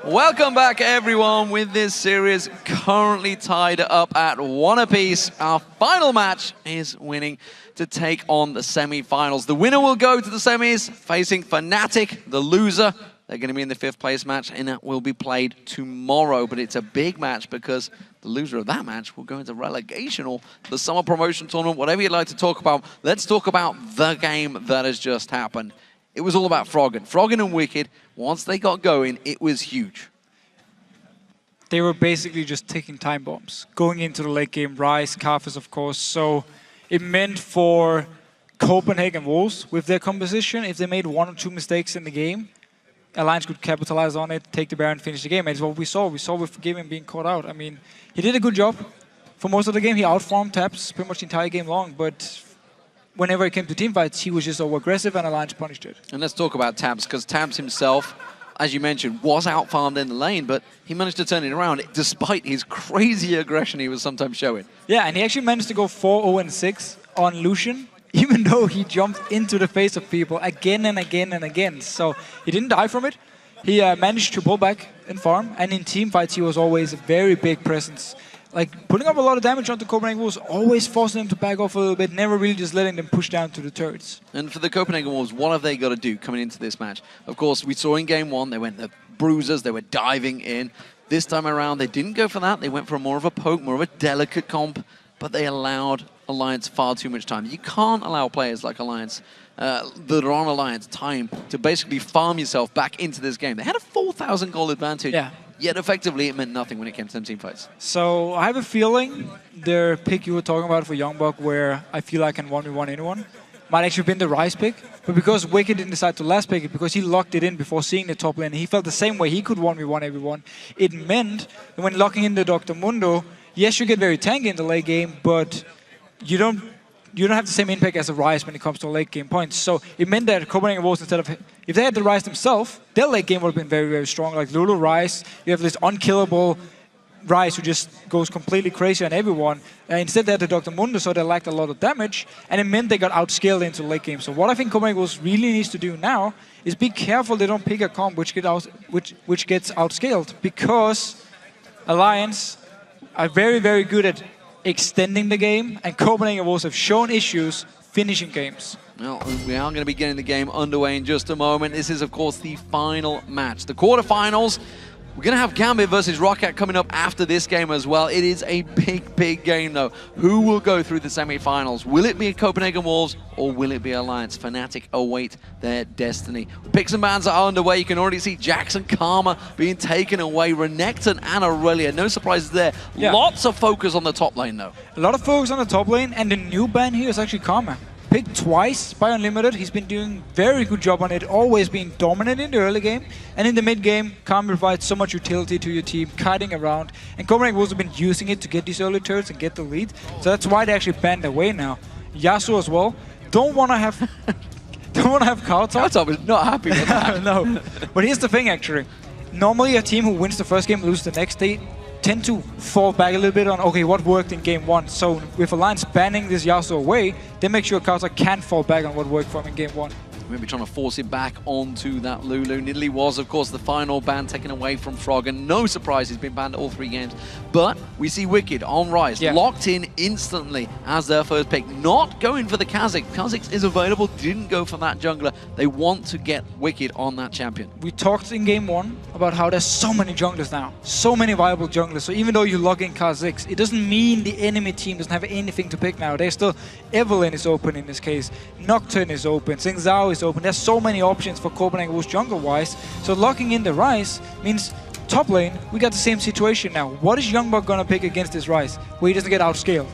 Welcome back, everyone, with this series currently tied up at 1 apiece. Our final match is winning to take on the semi-finals. The winner will go to the semis, facing Fnatic, the loser. They're going to be in the 5th place match, and that will be played tomorrow. But it's a big match because the loser of that match will go into relegation or the summer promotion tournament, whatever you'd like to talk about. Let's talk about the game that has just happened. It was all about Froggen. Froggen and Wicked, once they got going, it was huge. They were basically just ticking time bombs, going into the late game, Ryze, Karthus, of course. So it meant for Copenhagen Wolves, with their composition, if they made 1 or 2 mistakes in the game, Alliance could capitalize on it, take the Baron, finish the game. And it's what we saw. We saw with Given being caught out. I mean, he did a good job. For most of the game, he outfarmed Tabs pretty much the entire game long, but whenever it came to teamfights, he was just over-aggressive and Alliance punished it. And let's talk about Tabs, because Tabs himself, as you mentioned, was out-farmed in the lane, but he managed to turn it around despite his crazy aggression he was sometimes showing. Yeah, and he actually managed to go 4-0-6 on Lucian, even though he jumped into the face of people again and again and again. So he didn't die from it. He managed to pull back in farm, and in teamfights he was always a very big presence. Like, putting up a lot of damage onto Copenhagen Wolves, always forcing them to back off a little bit, never really just letting them push down to the turrets. And for the Copenhagen Wolves, what have they got to do coming into this match? Of course, we saw in Game 1, they went the bruisers, they were diving in. This time around, they didn't go for that. They went for more of a poke, more of a delicate comp, but they allowed Alliance far too much time. You can't allow players like Alliance, that are on Alliance, time to basically farm yourself back into this game. They had a 4,000 goal advantage. Yeah. Yet effectively, it meant nothing when it came to them teamfights. So I have a feeling their pick you were talking about for Youngbuck, where I feel I can 1v1 anyone, might actually have been the Ryze pick. But because Wicked didn't decide to last pick it, because he locked it in before seeing the top lane, he felt the same way he could 1v1 everyone. It meant that when locking in the Dr. Mundo, yes, you get very tanky in the late game, but you don't have the same impact as a Ryze when it comes to late game points. So it meant that Copenhagen Wolves, instead of, if they had the Ryze themselves, their late game would have been very, very strong. Like Lulu Ryze, you have this unkillable Ryze who just goes completely crazy on everyone. Instead they had the Dr. Mundo, so they lacked a lot of damage, and it meant they got outscaled into the late game. So what I think Copenhagen Wolves really needs to do now is be careful they don't pick a comp which gets outscaled, because Alliance are very, very good at extending the game, and Copenhagen Wolves have shown issues finishing games. Well, we are going to be getting the game underway in just a moment. This is, of course, the final match. The quarterfinals. We're going to have Gambit versus Roccat coming up after this game as well. It is a big, big game, though. Who will go through the semi-finals? Will it be Copenhagen Wolves or will it be Alliance? Fnatic await their destiny. Picks and bans are underway. You can already see Jackson Karma being taken away. Renekton and Aurelia. No surprises there. Yeah. Lots of focus on the top lane, though. A lot of focus on the top lane, and the new ban here is actually Karma. Picked twice by Unlimited. He's been doing very good job on it, always being dominant in the early game. And in the mid game, Karma provides so much utility to your team, kiting around. And Copenhagen Wolves have been using it to get these early turrets and get the lead. So that's why they actually banned away now. Yasuo as well. Don't want to have Karthus. Karthus is not happy with that. No. But here's the thing, actually. Normally a team who wins the first game loses the next. They tend to fall back a little bit on, okay, what worked in game 1. So with Alliance banning this Yasuo away, they make sure Karthus can't fall back on what worked for him in game 1. Maybe trying to force him back onto that Lulu. Nidalee was, of course, the final ban taken away from Froggen. No surprise, he's been banned all 3 games. But we see Wicked on Ryze, locked in instantly as their first pick. Not going for the Kha'Zix. Kha'Zix is available, didn't go for that jungler. They want to get Wicked on that champion. We talked in game 1 about how there's so many junglers now. So many viable junglers. So even though you log in Kha'Zix, it doesn't mean the enemy team doesn't have anything to pick now. There's still Evelynn is open in this case. Nocturne is open. Xing Zhao is open. There's so many options for Copenhagen Wolves jungle-wise. So locking in the Ryze means top lane, we got the same situation now. What is Youngbuck going to pick against this Ryze, where he doesn't get outscaled?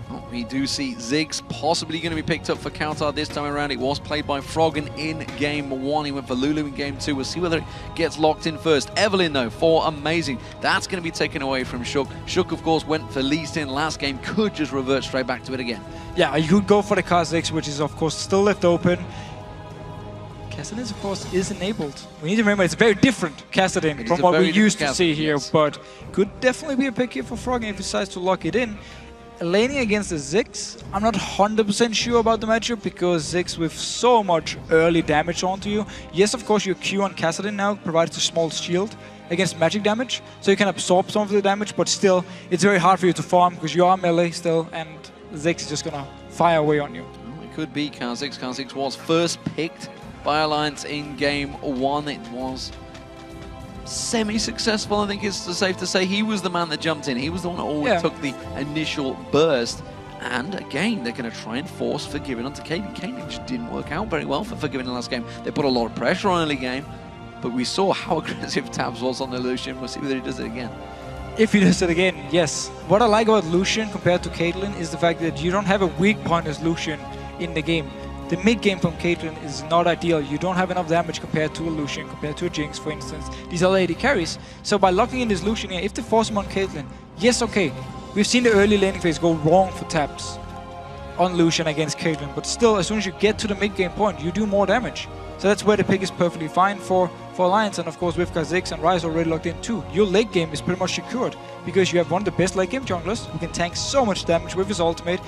Well, we do see Ziggs possibly going to be picked up for Kautar this time around. It was played by Froggen in game 1. He went for Lulu in game 2. We'll see whether it gets locked in first. Evelynn, though, for Amazing. That's going to be taken away from Shook. Shook, of course, went for Lee Sin last game. Could just revert straight back to it again. Yeah, you could go for the Kha'Zix, which is, of course, still left open. Kassadin, of course, is enabled. We need to remember it's very different Kassadin from what we used to see here, but could definitely be a pick here for Froggen if he decides to lock it in. laning against the Ziggs, I'm not 100% sure about the matchup because Ziggs with so much early damage onto you. Yes, of course, your Q on Kassadin now provides a small shield against magic damage, so you can absorb some of the damage, but still, it's very hard for you to farm because you are melee still, and Ziggs is just gonna fire away on you. Well, it could be Kha'Zix. Kha'Zix was first picked by Alliance in game 1. It was semi-successful, I think it's safe to say. He was the man that jumped in. He was the one that always took the initial burst. And again, they're going to try and force Forgiven onto Caitlyn. Caitlyn just didn't work out very well for Forgiven in the last game. They put a lot of pressure on early game, but we saw how aggressive Tabs was on the Lucian. We'll see whether he does it again. If he does it again, yes. What I like about Lucian compared to Caitlyn is the fact that you don't have a weak point as Lucian in the game. The mid game from Caitlyn is not ideal. You don't have enough damage compared to a Lucian, compared to a Jinx, for instance. These are AD carries. So by locking in this Lucian here, if they force him on Caitlyn, yes, okay. We've seen the early laning phase go wrong for Tabs on Lucian against Caitlyn, but still, as soon as you get to the mid game point, you do more damage. So that's where the pick is perfectly fine for Alliance, and of course with Kha'Zix and Ryze already locked in too. Your late game is pretty much secured because you have one of the best late game junglers who can tank so much damage with his ultimate.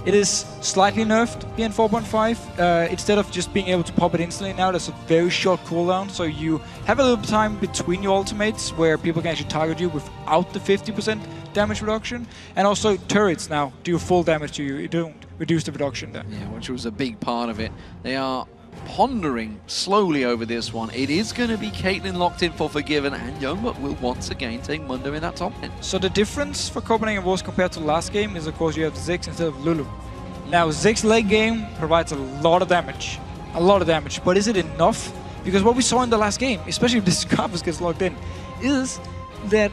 It is slightly nerfed in 4.5. Instead of just being able to pop it instantly now, there's a very short cooldown, so you have a little time between your ultimates where people can actually target you without the 50% damage reduction. And also turrets now do full damage to you. You don't reduce the reduction there. Yeah, which was a big part of it. They are pondering slowly over this one. It is going to be Caitlyn locked in for Forgiven, and Youngbuck will once again take Mundo in that top lane. So the difference for Copenhagen Wolves compared to the last game is, of course, you have Ziggs instead of Lulu. Now, Ziggs late game provides a lot of damage. A lot of damage. But is it enough? Because what we saw in the last game, especially if this Scarpus gets locked in, is that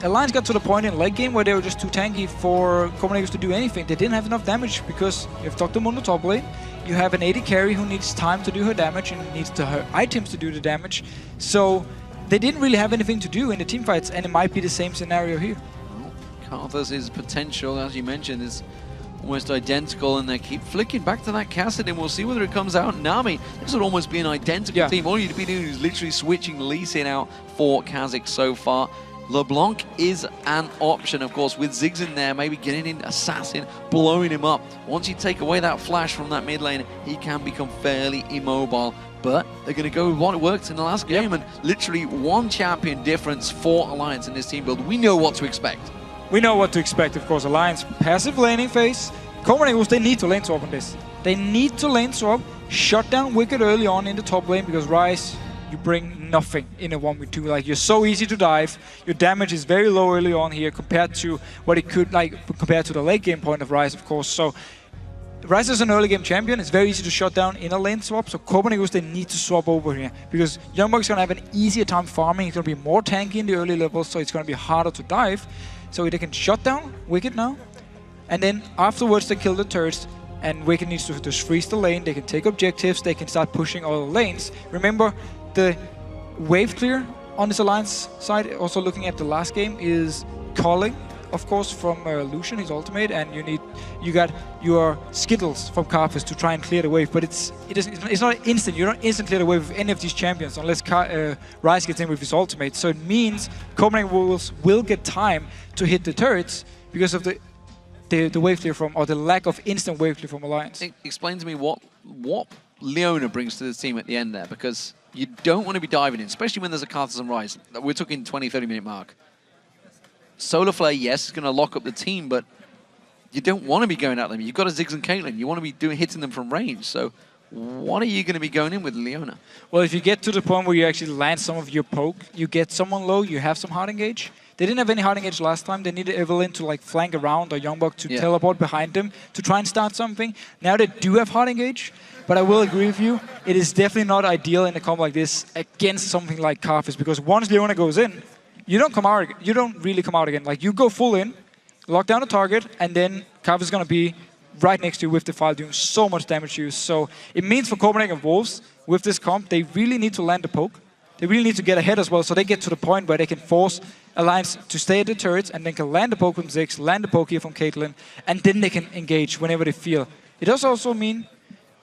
Alliance got to the point in late game where they were just too tanky for Copenhagen to do anything. They didn't have enough damage because you have Dr. Mundo top lane. You have an AD carry who needs time to do her damage and needs her items to do the damage. So they didn't really have anything to do in the team fights, and it might be the same scenario here. Well, Karthus' potential, as you mentioned, is almost identical, and they keep flicking back to that Kassadin. We'll see whether it comes out. Nami, this would almost be an identical team. All you'd be doing is literally switching Lee Sin out for Kha'Zix so far. LeBlanc is an option, of course, with Ziggs in there, maybe getting in Assassin, blowing him up. Once you take away that flash from that mid lane, he can become fairly immobile. But they're going to go with what worked in the last game, and literally one champion difference for Alliance in this team build. We know what to expect. We know what to expect, of course. Alliance, passive laning phase. Copenhagen, they need to lane swap on this. They need to lane swap, shut down Wicked early on in the top lane, because Ryze, you bring nothing in a 1v2. Like, you're so easy to dive. Your damage is very low early on here compared to what it could, like, compared to the late game point of Ryze, of course. So Ryze is an early game champion. It's very easy to shut down in a lane swap. So Copenhagen, they need to swap over here because Youngbuck's gonna have an easier time farming. He's gonna be more tanky in the early levels, so it's gonna be harder to dive. So they can shut down Wicked now, and then afterwards they kill the turrets. And Wicked needs to just freeze the lane. They can take objectives. They can start pushing all the lanes. Remember, the wave clear on this Alliance side, also looking at the last game, is calling, of course, from Lucian, his ultimate, and you got your Skittles from Karthus to try and clear the wave. But it's not instant. You don't instant clear the wave with any of these champions unless Ryze gets in with his ultimate. So it means Copenhagen Wolves will get time to hit the turrets because of the wave clear from, or the lack of instant wave clear from Alliance. Explain to me what Leona brings to the team at the end there, because you don't want to be diving in, especially when there's a Karthus and Ryze. We're talking 20-30 minute mark. Solar Flare, yes, is going to lock up the team, but you don't want to be going at them. You've got a Ziggs and Caitlyn. You want to be hitting them from range. So what are you going to be going in with Leona? Well, if you get to the point where you actually land some of your poke, you get someone low, you have some hard engage. They didn't have any hard engage last time. They needed Evelynn to like flank around, or Youngbuck to teleport behind them to try and start something. Now they do have hard engage, but I will agree with you, it is definitely not ideal in a comp like this against something like Karthus, because once Leona goes in, you don't really come out again. Like, you go full in, lock down the target, and then Karthus is going to be right next to you with the file doing so much damage to you. So it means for Copenhagen Wolves, with this comp, they really need to land the poke. They really need to get ahead as well, so they get to the point where they can force Alliance to stay at the turrets, and then can land the poke from Ziggs, land the poke here from Caitlyn, and then they can engage whenever they feel. It does also mean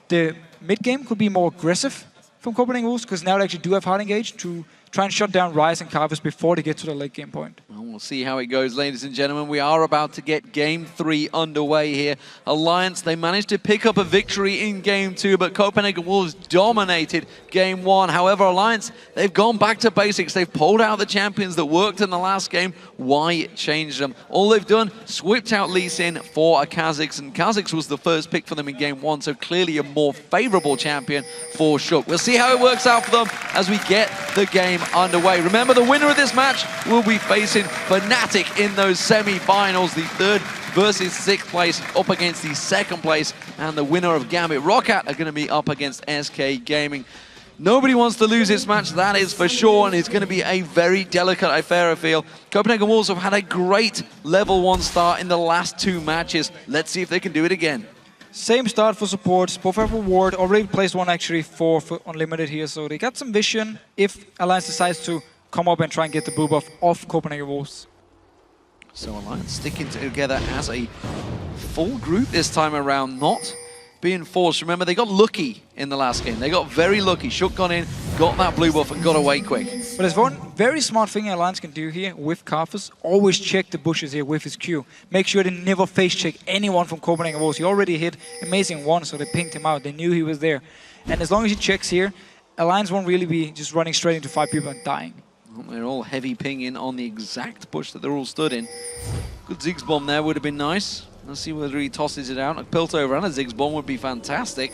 the mid game could be more aggressive from Copenhagen Wolves, because now they actually do have hard engage to try and shut down Ryze and Karthus before they get to the late game point. Well, We'll see how it goes, ladies and gentlemen. We are about to get Game 3 underway here. Alliance, they managed to pick up a victory in Game 2, but Copenhagen Wolves dominated Game 1. However, Alliance, they've gone back to basics. They've pulled out the champions that worked in the last game. Why change them? All they've done, switched out Lee Sin for a Kha'Zix, and Kha'Zix was the first pick for them in Game 1, so clearly a more favorable champion for Shook. We'll see how it works out for them as we get the game underway. Remember, the winner of this match will be facing Fnatic in those semi-finals, the 3rd versus 6th place up against the 2nd place, and the winner of Gambit Roccat are going to be up against SK Gaming. Nobody wants to lose this match, that is for sure, and it's going to be a very delicate affair, I feel. Copenhagen Wolves have had a great level 1 start in the last 2 matches. Let's see if they can do it again. Same start for supports, both have a ward, already placed one actually for Unlimited here, so they got some vision if Alliance decides to come up and try and get the blue buff off Copenhagen Wolves. So Alliance sticking together as a full group this time around, not being forced. Remember, they got lucky in the last game. They got very lucky. Shook got in, got that blue buff, and got away quick. But there's one very smart thing Alliance can do here with Karthus. Always check the bushes here with his Q. Make sure they never face check anyone from Copenhagen Wolves. He already hit Amazing 1, so they pinged him out. They knew he was there. And as long as he checks here, Alliance won't really be just running straight into 5 people and dying. They're all heavy pinging on the exact bush that they're all stood in. Good Ziggs bomb there would have been nice. Let's see whether he tosses it out. A Piltover and a Ziggs bomb would be fantastic,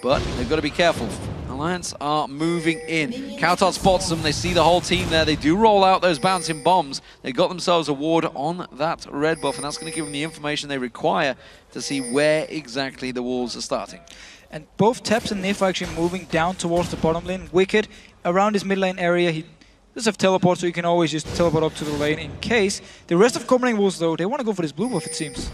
but they've got to be careful. Alliance are moving in. Kautar spots them. They see the whole team there. They do roll out those bouncing bombs. They got themselves a ward on that red buff, and that's going to give them the information they require to see where exactly the Wolves are starting. And both Taps and Nif are actually moving down towards the bottom lane. Wicked around his mid lane area. He does have teleport, so you can always just teleport up to the lane in case. The rest of Copenhagen Wolves, though, they want to go for this blue buff, it seems.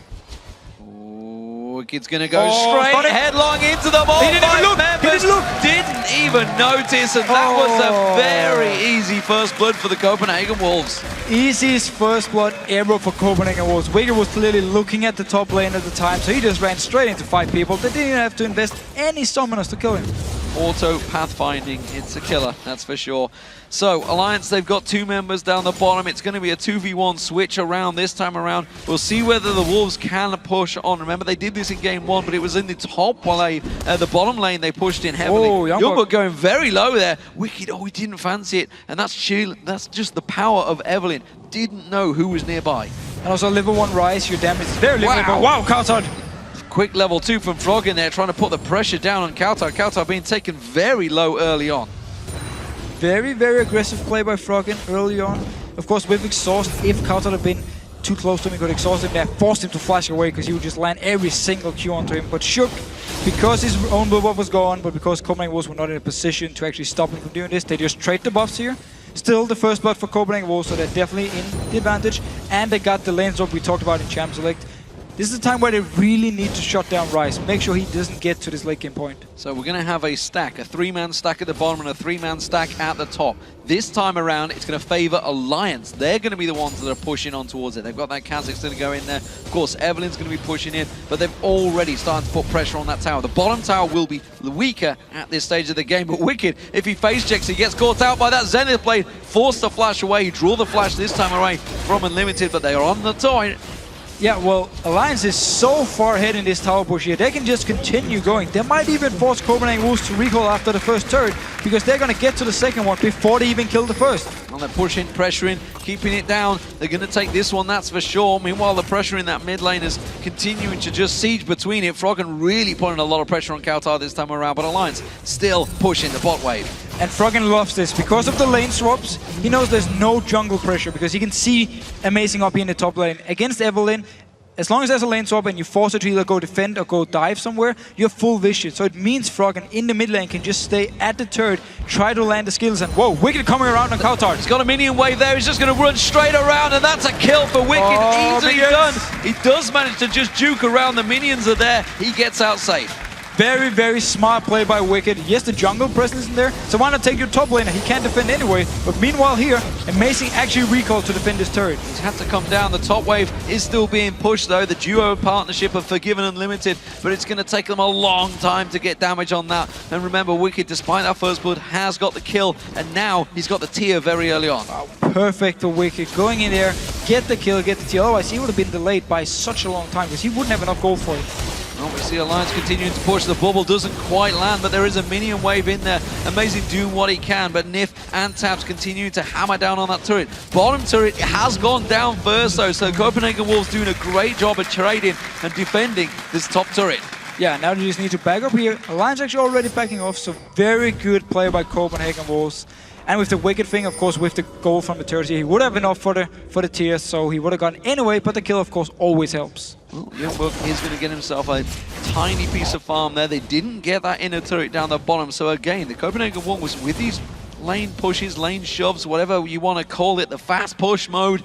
Wicked's gonna go straight headlong into the ball. He didn't even look. He didn't look. Didn't even notice, and that was a very easy first blood for the Copenhagen Wolves. Easiest first blood ever for Copenhagen Wolves. Wicked was clearly looking at the top lane at the time, so he just ran straight into 5 people. They didn't even have to invest any summoners to kill him. Auto pathfinding, it's a killer, that's for sure. So, Alliance, they've got 2 members down the bottom. It's going to be a 2v1 switch around this time around. We'll see whether the Wolves can push on. Remember, they did this in Game 1, but it was in the top lane, the bottom lane they pushed in heavily. Youngbuck going very low there. Wicked, he didn't fancy it. And that's just the power of Evelyn. Didn't know who was nearby. And also level 1 Rise, your damage is very limited. Wow, Kautar! Quick level 2 from Frog in there, trying to put the pressure down on Kautar. Kautar being taken very low early on. Very, very aggressive play by Froggen early on. Of course, with Exhaust, if Kautar had been too close to him, he could exhaust him there, forced him to flash away because he would just land every single Q onto him. But Shook, because his own blue buff was gone, but because Copenhagen Wolves were not in a position to actually stop him from doing this, they just trade the buffs here. Still the first blood for Copenhagen Wolves, so they're definitely in the advantage. And they got the lane swap we talked about in Champ Select. This is the time where they really need to shut down Rice. Make sure he doesn't get to this late game point. So we're going to have a stack, a 3-man stack at the bottom and a 3-man stack at the top. This time around, it's going to favor Alliance. They're going to be the ones that are pushing on towards it. They've got that Kha'Zix going to go in there. Of course, Evelyn's going to be pushing in, but they've already started to put pressure on that tower. The bottom tower will be weaker at this stage of the game, but Wicked, if he face checks, he gets caught out by that Zenith Blade, forced to flash away. Draw the flash this time away from Unlimited, but they are on the toy. Yeah, well, Alliance is so far ahead in this tower push here. They can just continue going. They might even force Copenhagen Wolves to recall after the first turret because they're going to get to the second one before they even kill the first. And they're pushing, pressuring, keeping it down. They're going to take this one, that's for sure. Meanwhile, the pressure in that mid lane is continuing to just siege between it. Froggen really putting a lot of pressure on Kautar this time around, but Alliance still pushing the bot wave. And Froggen loves this. Because of the lane swaps, he knows there's no jungle pressure because he can see Amazing up here in the top lane. Against Evelyn, as long as there's a lane swap and you force her to either go defend or go dive somewhere, you have full vision. So it means Froggen in the mid lane can just stay at the turret, try to land the skills, and whoa, Wicked coming around on Kautar. He's got a minion wave there, he's just going to run straight around, and that's a kill for Wicked. Easily done. He does manage to just juke around, the minions are there, he gets out safe. Very, very smart play by Wicked. Yes, the jungle presence in there, so why not take your top laner? He can't defend anyway. But meanwhile here, Amazing actually recalled to defend his turret. He's had to come down. The top wave is still being pushed though. The duo partnership of Forgiven Unlimited, but it's going to take them a long time to get damage on that. And remember, Wicked, despite that first blood, has got the kill, and now he's got the tier very early on. Wow, perfect for Wicked. Going in there, get the kill, get the T. Otherwise, he would have been delayed by such a long time because he wouldn't have enough gold for it. Well, we see Alliance continuing to push. The bubble doesn't quite land, but there is a minion wave in there. Amazing doing what he can, but Nif and Taps continue to hammer down on that turret. Bottom turret has gone down first, though, so Copenhagen Wolves doing a great job of trading and defending this top turret. Yeah, now they just need to back up here. Alliance actually already backing off, so very good play by Copenhagen Wolves. And with the Wicked thing, of course, with the goal from the turret, he would have enough for the tiers, so he would have gotten anyway, but the kill, of course, always helps. Well, Youngbuck is going to get himself a tiny piece of farm there. They didn't get that inner turret down the bottom, so again, the Copenhagen Wolves with these lane pushes, lane shoves, whatever you want to call it, the fast push mode,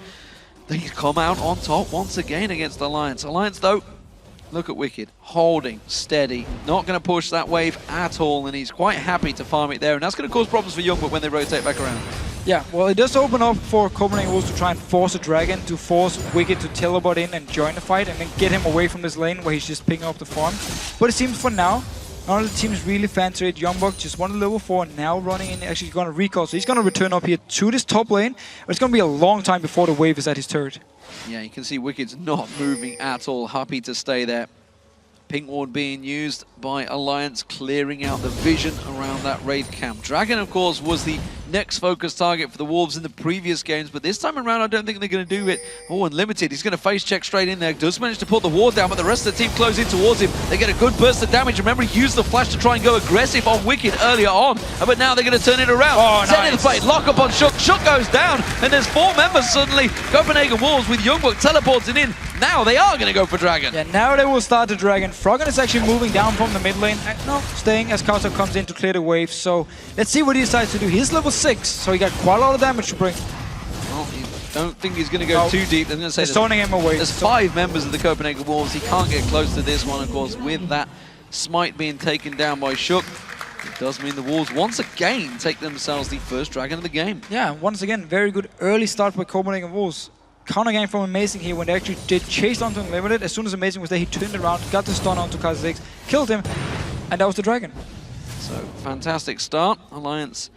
they come out on top once again against Alliance. Alliance, though, look at Wicked, holding steady, not going to push that wave at all, and he's quite happy to farm it there, and that's going to cause problems for Youngbuck when they rotate back around. Yeah, well, it does open up for Copenhagen Wolves to try and force a dragon, to force Wicked to teleport in and join the fight, and then get him away from this lane where he's just picking up the farm. But it seems for now, none of the teams really fancy it. Youngbuck just won the level 4, now running in, actually going to recall, so he's going to return up here to this top lane, but it's going to be a long time before the wave is at his turret. Yeah, you can see Wicked's not moving at all, happy to stay there. Pink Ward being used by Alliance, clearing out the vision around that Wraith camp. Dragon, of course, was the next focus target for the Wolves in the previous games, but this time around I don't think they're going to do it. Oh, Unlimited, he's going to face check straight in there. Does manage to put the ward down, but the rest of the team close in towards him. They get a good burst of damage. Remember, he used the flash to try and go aggressive on Wicked earlier on, but now they're going to turn it around. Oh, Set nice. in the fight, lock up on Shook. Shook goes down, and there's 4 members suddenly. Copenhagen Wolves with Youngbuck teleporting in. Now they are going to go for Dragon. Yeah, now they will start the Dragon. Froggen is actually moving down from the mid lane. No, staying as Kauta comes in to clear the wave. So let's see what he decides to do. He's level 6, so he got quite a lot of damage to bring. Well, I don't think he's going to go too deep. I'm going to say they're stoning him away. There's 5 members of the Copenhagen Wolves. He can't get close to this one, of course, with that smite being taken down by Shook. It does mean the Wolves once again take themselves the first Dragon of the game. Yeah, once again, very good early start by Copenhagen Wolves. Counter game from Amazing here when they actually did chase onto Unlimited. As soon as Amazing was there, he turned around, got the stun onto Kha'Zix, killed him, and that was the Dragon. So, fantastic start. Alliance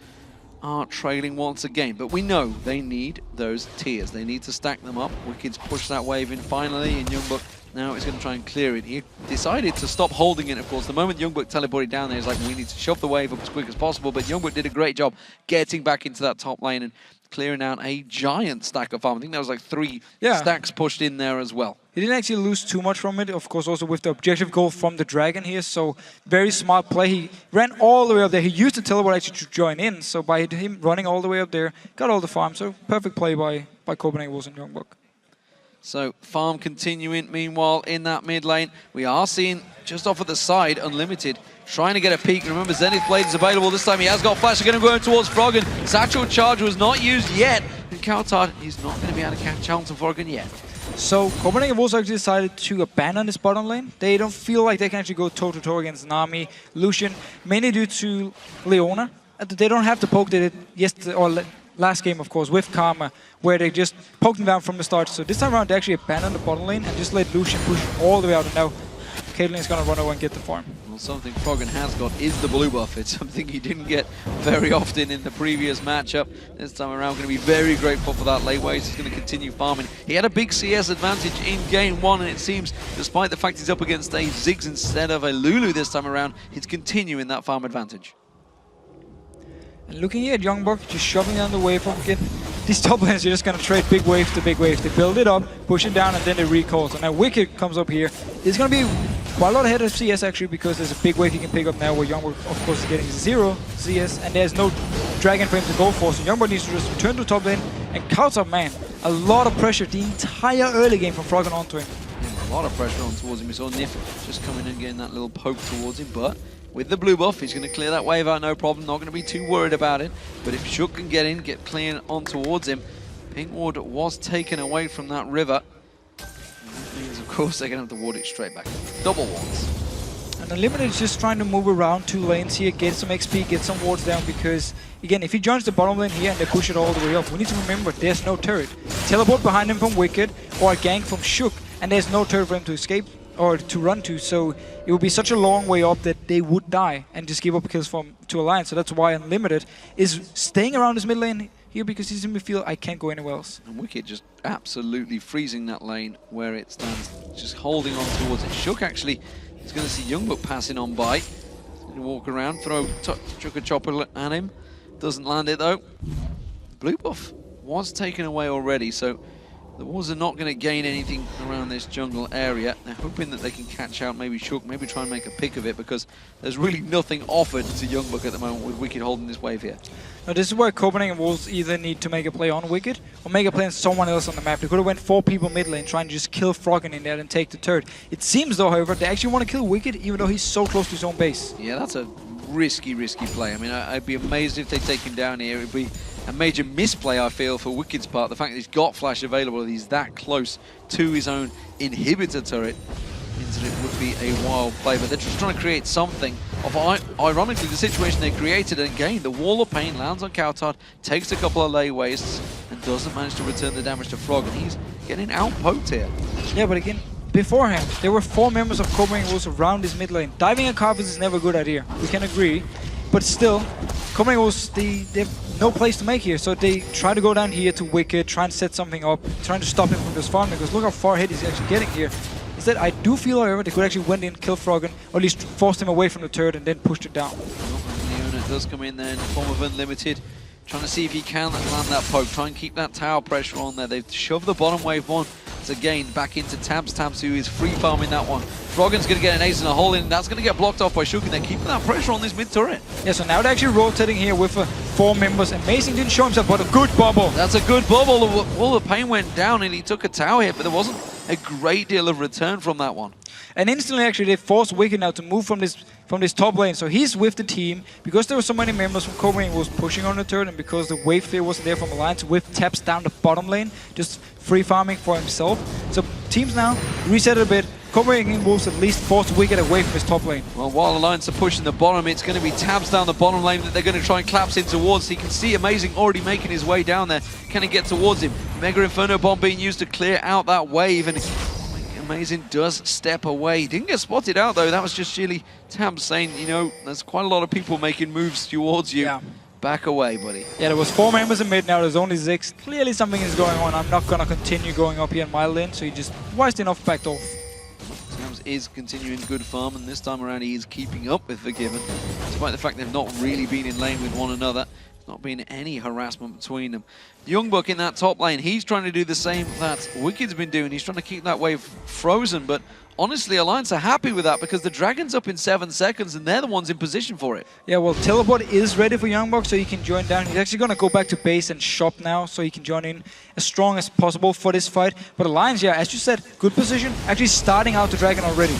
are trailing once again, but we know they need those tiers. They need to stack them up. Wicked's push that wave in finally, and Youngbuck now is going to try and clear it. He decided to stop holding it, of course. The moment Youngbuck teleported down there, he's like, we need to shove the wave up as quick as possible, but Youngbuck did a great job getting back into that top lane and clearing out a giant stack of farm. I think there was like 3 stacks pushed in there as well. He didn't actually lose too much from it, of course, also with the objective goal from the Dragon here, so very smart play. He ran all the way up there. He used the teleport actually to join in, so by him running all the way up there, got all the farm, so perfect play by Copenhagen Wolves and Youngbuck. So, farm continuing. Meanwhile, in that mid lane, we are seeing, just off at the side, Unlimited trying to get a peek. Remember, Zenith Blade is available this time. He has got flash. They're going to go towards Froggen. His actual charge was not used yet. And Kautard is not going to be able to catch on to Froggen yet. So, Copenhagen Wolves actually decided to abandon this bottom lane. They don't feel like they can actually go toe-to-toe against Nami, Lucian, mainly due to Leona. They don't have to poke they did yesterday, or last game, of course, with Karma, where they just poked him down from the start. So this time around, they actually abandoned the bottom lane and just let Lucian push all the way out. And now Caitlyn is going to run over and get the farm. Well, something Froggen has got is the blue buff. It's something he didn't get very often in the previous matchup. This time around, going to be very grateful for that late waves. He's going to continue farming. He had a big CS advantage in game 1, and it seems, despite the fact he's up against a Ziggs instead of a Lulu this time around, he's continuing that farm advantage. And looking here at Youngbuck, just shoving down the wave from again. These top laners are just going to trade big wave to big wave. They build it up, push it down, and then they recall. So now Wicked comes up here. It's going to be quite a lot ahead of CS actually, because there's a big wave he can pick up now where Youngbuck, of course, is getting 0 CS, and there's no Dragon for him to go for. So Youngbuck needs to just return to top lane and count up, man. A lot of pressure the entire early game from Froggen onto him. Yeah, a lot of pressure on towards him. We saw Nif just coming and getting that little poke towards him, but with the blue buff, he's going to clear that wave out, no problem. Not going to be too worried about it. But if Shook can get in, get clean on towards him, Pink Ward was taken away from that river. And that means, of course, they're going to have to ward it straight back. Double wards. And Unlimited is just trying to move around 2 lanes here, get some XP, get some wards down, because, again, if he joins the bottom lane here and they push it all the way up, we need to remember there's no turret. Teleport behind him from Wicked or a gank from Shook, and there's no turret for him to escape or to run to, so it would be such a long way up that they would die and just give up kills to Alliance. So that's why Unlimited is staying around his mid lane, here because he simply feel I can't go anywhere else. And Wicked just absolutely freezing that lane where it stands, just holding on towards it. Shook actually is going to see Youngbuck passing on by. He's going to walk around, throw Chuck a chopper at him. Doesn't land it though. Blue buff was taken away already, so the Wolves are not going to gain anything around this jungle area. They're hoping that they can catch out maybe Shook, maybe try and make a pick of it, because there's really nothing offered to Youngbuck at the moment with Wicked holding this wave here. Now this is where Copenhagen Wolves either need to make a play on Wicked or make a play on someone else on the map. They could have went 4 people mid lane trying to just kill Froggen in there and take the turret. It seems though, however, they actually want to kill Wicked even though he's so close to his own base. Yeah, that's a risky play. I mean, I'd be amazed if they take him down here. It'd be a major misplay, I feel, for Wicked's part. The fact that he's got flash available, he's that close to his own inhibitor turret, means that it would be a wild play. But they're just trying to create something of, ironically, the situation they created. And again, the Wall of Pain lands on Kautard, takes a couple of lay wastes, and doesn't manage to return the damage to Frog. And he's getting out-poked here. Yeah, but again, beforehand, there were 4 members of Copenhagen Wolves around this mid lane. Diving a carpet is never a good idea. We can agree. But still, Copenhagen Wolves, they have no place to make here. So they try to go down here to Wicked, try and set something up, trying to stop him from this farm, because look how far ahead he's actually getting here. Instead, I do feel, however, they could actually went in, kill Froggen, or at least forced him away from the turret and then pushed it down. Leona does come in there in the form of Unlimited, trying to see if he can land that poke, try and keep that tower pressure on there. They've shoved the bottom wave one. Again, back into Tabs, who is free farming that one. Froggen's going to get an ace and a hole in, and that's going to get blocked off by Shook, and they're keeping that pressure on this mid turret. Yeah, so now they're actually rotating here with 4 members. Amazing didn't show himself, but a good bubble. That's a good bubble. The Wall of Pain went down, and he took a tower hit, but there wasn't a great deal of return from that one. And instantly, actually, they forced Wicked now to move from this top lane. So he's with the team. Because there were so many members from Copenhagen was pushing on the turret, and because the wave clear wasn't there from Alliance, with taps down the bottom lane, just free farming for himself. So teams now reset a bit. Copenhagen Wolves at least forced Wicked away from his top lane. Well, while Alliance are pushing the bottom, it's going to be Tabs down the bottom lane that they're going to try and collapse in towards. You can see Amazing already making his way down there. Can he get towards him? Mega Inferno Bomb being used to clear out that wave, and Amazing does step away. He didn't get spotted out though. That was just sheerly Tabs saying, you know, there's quite a lot of people making moves towards you. Yeah. Back away, buddy. Yeah, there was 4 members in mid, now there's only 6. Clearly something is going on. I'm not gonna continue going up here in my lane, so he just wisely enough backed off. Tabs is continuing good farm, and this time around he is keeping up with Forgiven, despite the fact they've not really been in lane with one another. There's not been any harassment between them. Youngbuck in that top lane, he's trying to do the same that Wicked's been doing. He's trying to keep that wave frozen, but honestly, Alliance are happy with that because the Dragon's up in 7 seconds and they're the ones in position for it. Yeah, well, Teleport is ready for Youngbuck, so he can join down. He's actually going to go back to base and shop now, so he can join in as strong as possible for this fight. But Alliance, yeah, as you said, good position, actually starting out the Dragon already.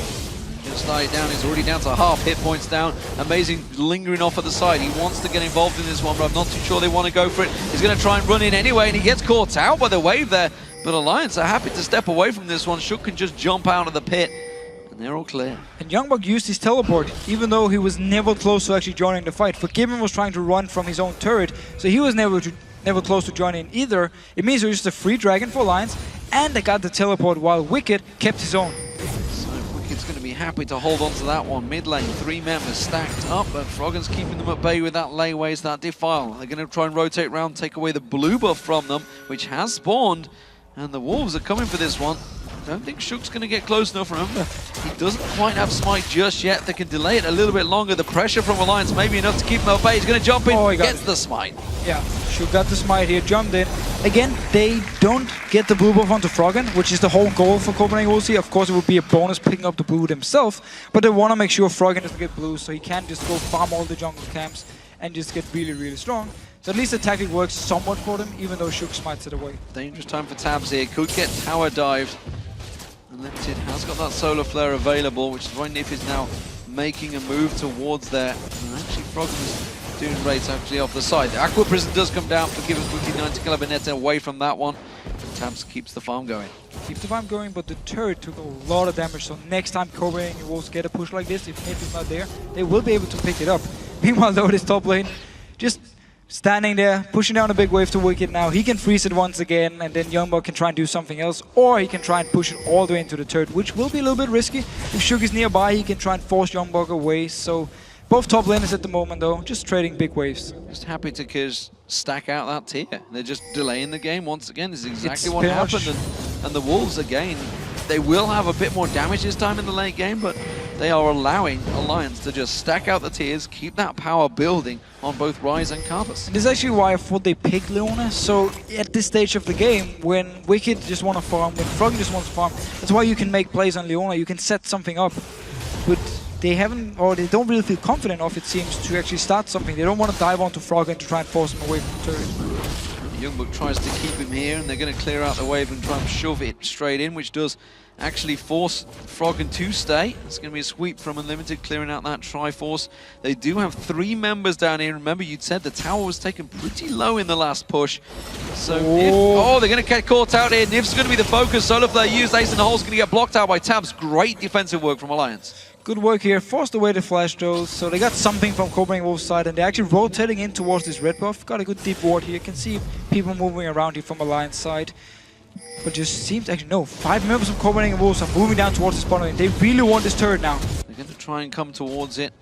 Just started down, he's already down to half hit points down. Amazing lingering off at the side. He wants to get involved in this one, but I'm not too sure they want to go for it. He's going to try and run in anyway, and he gets caught out by the wave there. But Alliance are happy to step away from this one. Shook can just jump out of the pit, and they're all clear. And Youngbuck used his teleport, even though he was never close to actually joining the fight. Forgiven was trying to run from his own turret, so he was never close to joining either. It means it was just a free Dragon for Alliance, and they got the teleport while Wicked kept his own. Wicked's going to be happy to hold on to that one. Mid lane, 3 members stacked up, but Froggen's keeping them at bay with that layways, that defile. They're going to try and rotate around, take away the blue buff from them, which has spawned, and the Wolves are coming for this one. Don't think Shook's going to get close enough. Remember, he doesn't quite have Smite just yet. They can delay it a little bit longer. The pressure from Alliance may be enough to keep him at bay. He's going to jump in, he gets the Smite. Yeah, Shook got the Smite here, jumped in. Again, they don't get the blue buff onto Froggen, which is the whole goal for Copenhagen Wolves. Of course, it would be a bonus picking up the blue themselves, but they want to make sure Froggen doesn't get blue, so he can't just go farm all the jungle camps and just get really, really strong. So at least the tactic works somewhat for them, even though Shook smites it away. Dangerous time for Tabs here. Could get tower dived. Unlimited has got that solar flare available, which is why Nif is now making a move towards there. And actually, Froggen is doing rates actually off the side. The Aqua Prison does come down, Forgiven quickly 90 Kilobinetta away from that one. Tabs keeps the farm going. Keeps the farm going, but the turret took a lot of damage, so next time Copenhagen Wolves get a push like this, if Nif is not there, they will be able to pick it up. Meanwhile, though, this top lane just standing there, pushing down a big wave to Wicked now. He can freeze it once again, and then Youngbuck can try and do something else, or he can try and push it all the way into the turret, which will be a little bit risky. If Shook is nearby, he can try and force Youngbuck away, so... Both top laners at the moment, though, just trading big waves. Just happy to just stack out that tier. They're just delaying the game once again. This is exactly what pretty happened. And the Wolves, again, they will have a bit more damage this time in the late game, but they are allowing Alliance to just stack out the tiers, keep that power building on both Ryze and Karthus. This is actually why I thought they picked Leona. So at this stage of the game, when Wicked just want to farm, when Frog just wants to farm, that's why you can make plays on Leona. You can set something up. But they haven't, or they don't really feel confident enough, it seems, to actually start something. They don't want to dive onto Frog and to try and force him away from the turret. Youngbuck tries to keep him here, and they're going to clear out the wave and try and shove it straight in, which does actually force Froggen to stay. It's going to be a sweep from Unlimited, clearing out that Triforce. They do have 3 members down here. Remember, you'd said the tower was taken pretty low in the last push. So, they're going to get caught out here. Nif's going to be the focus. Solar Flare used, Ace in the Hole's going to get blocked out by Tabs. Great defensive work from Alliance. Good work here, forced away the flash though, so they got something from Cobra Wolf's side, and they're actually rotating in towards this red buff. Got a good deep ward here, you can see people moving around here from Alliance side. But just seems actually, no, 5 members of Cobra Wolves are moving down towards this bottom lane. They really want this turret now. They're going to try and come towards it.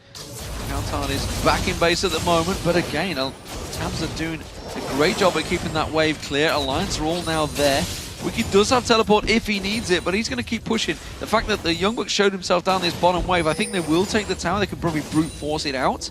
Counter is back in base at the moment, but again, Tabs are doing a great job at keeping that wave clear. Alliance are all now there. Wicked does have teleport if he needs it, but he's going to keep pushing. The fact that the Youngbuck showed himself down this bottom wave, I think they will take the tower. They could probably brute force it out.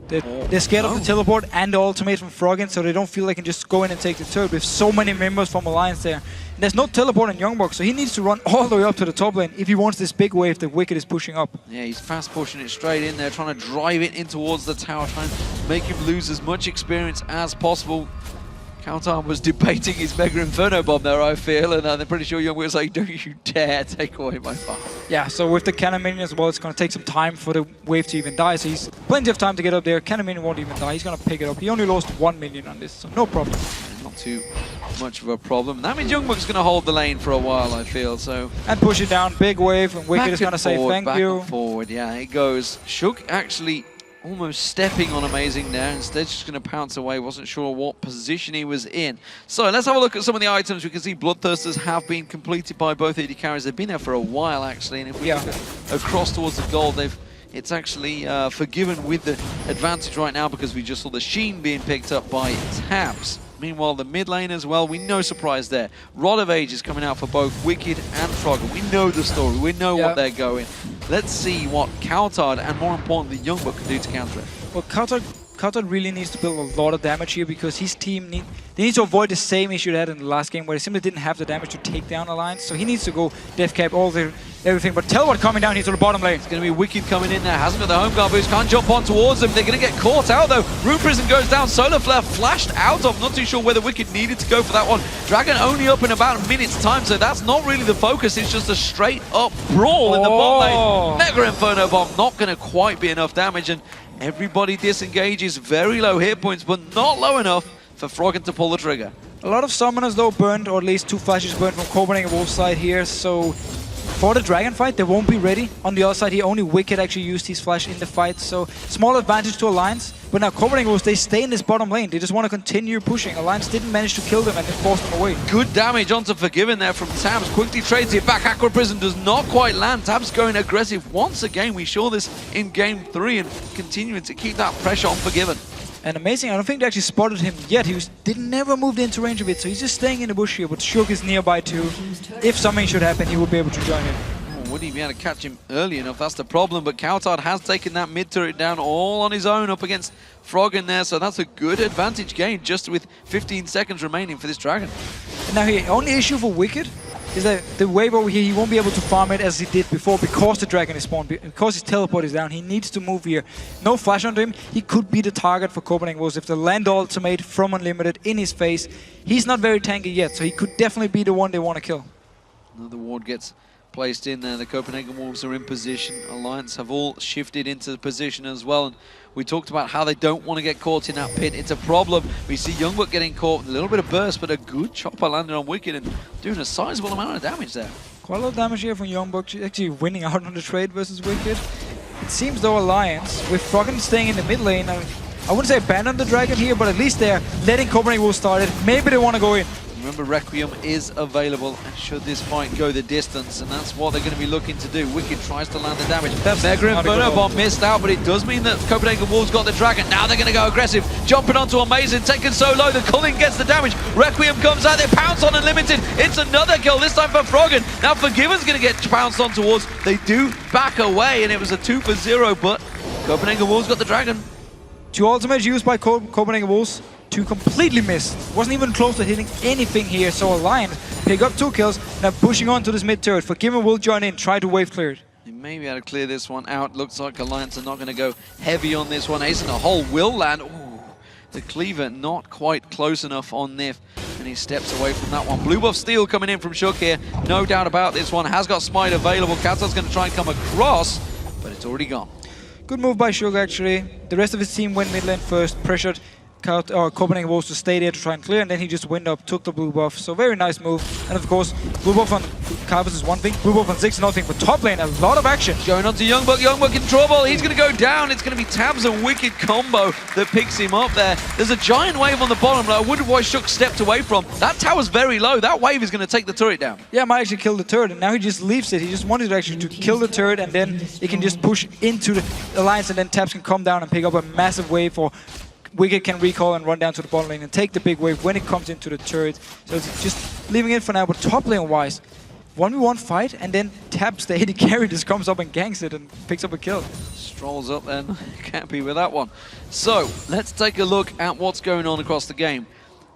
They're scared of the teleport and the ultimate from Froggen, so they don't feel they can just go in and take the turret with so many members from Alliance there. And there's no teleport on Youngbuck, so he needs to run all the way up to the top lane if he wants this big wave that Wicked is pushing up. Yeah, he's fast pushing it straight in there, trying to drive it in towards the tower, trying to make him lose as much experience as possible. Countdown was debating his Mega Inferno bomb there, I feel, and I'm pretty sure Youngbuck was like, don't you dare take away my farm. Yeah, so with the Cannon Minion as well, it's going to take some time for the wave to even die, so he's plenty of time to get up there. Cannon Minion won't even die, he's going to pick it up. He only lost 1 minion on this, so no problem. Not too much of a problem. That means Youngbuck's going to hold the lane for a while, I feel, so... And push it down, big wave, and Wicked is going to say thank you. Back and forward, yeah, it goes. Shook actually almost stepping on Amazing there, instead just going to pounce away. Wasn't sure what position he was in. So let's have a look at some of the items. We can see Bloodthirsters have been completed by both AD carries. They've been there for a while actually, and if we look across towards the gold, it's actually forgiven with the advantage right now because we just saw the Sheen being picked up by Tabs. Meanwhile, the mid lane as well, no surprise there. Rod of Age is coming out for both Wicked and Froggen. We know the story, we know what they're going. Let's see what Coulthard and more importantly, Youngbuck can do to counter it. Well, Coulthard really needs to build a lot of damage here because his team they need to avoid the same issue they had in the last game where they simply didn't have the damage to take down Alliance. So he needs to go death cap, everything. But Teleport coming down here to the bottom lane. It's going to be Wicked coming in there. Hasn't got the home guard boost. Can't jump on towards them. They're going to get caught out though. Rune Prison goes down. Solar Flare flashed out of. Not too sure whether Wicked needed to go for that one. Dragon only up in about a minute's time. So that's not really the focus. It's just a straight up brawl in the bot lane. Mega Inferno Bomb not going to quite be enough damage. And everybody disengages. Very low hit points, but not low enough for Froggen to pull the trigger. A lot of summoners though burned, or at least 2 flashes burned from Cobra and Wolf's side here, so for the dragon fight they won't be ready. On the other side here, only Wicked actually used his flash in the fight, so small advantage to Alliance. But now Cobra and Wolf, they stay in this bottom lane, they just want to continue pushing. Alliance didn't manage to kill them and then force them away. Good damage onto Forgiven there from Tabs, quickly trades it back. Aqua Prison does not quite land. Tabs going aggressive once again. We saw this in game 3 and continuing to keep that pressure on Forgiven. And Amazing, I don't think they actually spotted him yet. He never moved into range of it, so he's just staying in the bush here. But Shook is nearby too. If something should happen, he will be able to join in. Oh, would he be able to catch him early enough? That's the problem. But Coulthard has taken that mid turret down all on his own up against Froggen there. So that's a good advantage gain just with 15 seconds remaining for this Dragon. And now the only issue for Wicked is that the wave over here, he won't be able to farm it as he did before because the dragon is spawned, because his teleport is down. He needs to move here. No flash onto him. He could be the target for Copenhagen Wolves if the land ultimate from Unlimited in his face. He's not very tanky yet, so he could definitely be the one they want to kill. Another ward gets placed in there. The Copenhagen Wolves are in position. Alliance have all shifted into position as well. And we talked about how they don't want to get caught in that pit. It's a problem. We see Youngbuck getting caught, a little bit of burst, but a good chopper landed on Wicked and doing a sizable amount of damage there. Quite a lot of damage here from Youngbuck, actually winning out on the trade versus Wicked. It seems though Alliance, with Froggen staying in the mid lane, I wouldn't say abandon the dragon here, but at least they're letting Copenhagen Wolves start it. Maybe they want to go in. Remember, Requiem is available, and should this fight go the distance, and that's what they're going to be looking to do. Wicked tries to land the damage. Mega Inferno Bomb missed out, but it does mean that Copenhagen Wolves got the Dragon. Now they're going to go aggressive, jumping onto Amazing, taken so low, the Culling gets the damage. Requiem comes out, they pounce on Unlimited. It's another kill, this time for Froggen. Now Forgiven's going to get pounced on towards. They do back away, and it was a 2 for 0, but Copenhagen Wolves got the Dragon. 2 ultimates used by Copenhagen Wolves. 2 completely missed. Wasn't even close to hitting anything here. So Alliance pick up 2 kills. Now pushing on to this mid turret. Forgiven will join in, try to wave clear it. They may be able to clear this one out. Looks like Alliance are not going to go heavy on this one. Ace in the hole will land. Ooh, the cleaver not quite close enough on Nif. And he steps away from that one. Blue buff steal coming in from Shook here. No doubt about this one. Has got Smite available. Katar's going to try and come across, but it's already gone. Good move by Shook actually. The rest of his team went mid lane first, pressured Copenhagen Wolves to stay there to try and clear, and then he just went up, took the blue buff. So very nice move. And of course, blue buff on Carvus is one thing, blue buff on Ziggs is another thing. But top lane, a lot of action. Going on to Youngbuck. Youngbuck in trouble. He's going to go down. It's going to be Tabs and Wicked combo that picks him up there. There's a giant wave on the bottom that I wonder why Shook stepped away from. That tower's very low. That wave is going to take the turret down. Yeah, might actually kill the turret, and now he just leaves it. He just wanted to actually to kill the turret, and then he can just push into the Alliance, and then Tabs can come down and pick up a massive wave, or Wicked can recall and run down to the bottom lane and take the big wave when it comes into the turret. So it's just leaving it for now. But top lane wise, 1v1 fight, and then Tabs, the AD carry, just comes up and ganks it and picks up a kill. Strolls up then. Can't be with that one. So let's take a look at what's going on across the game.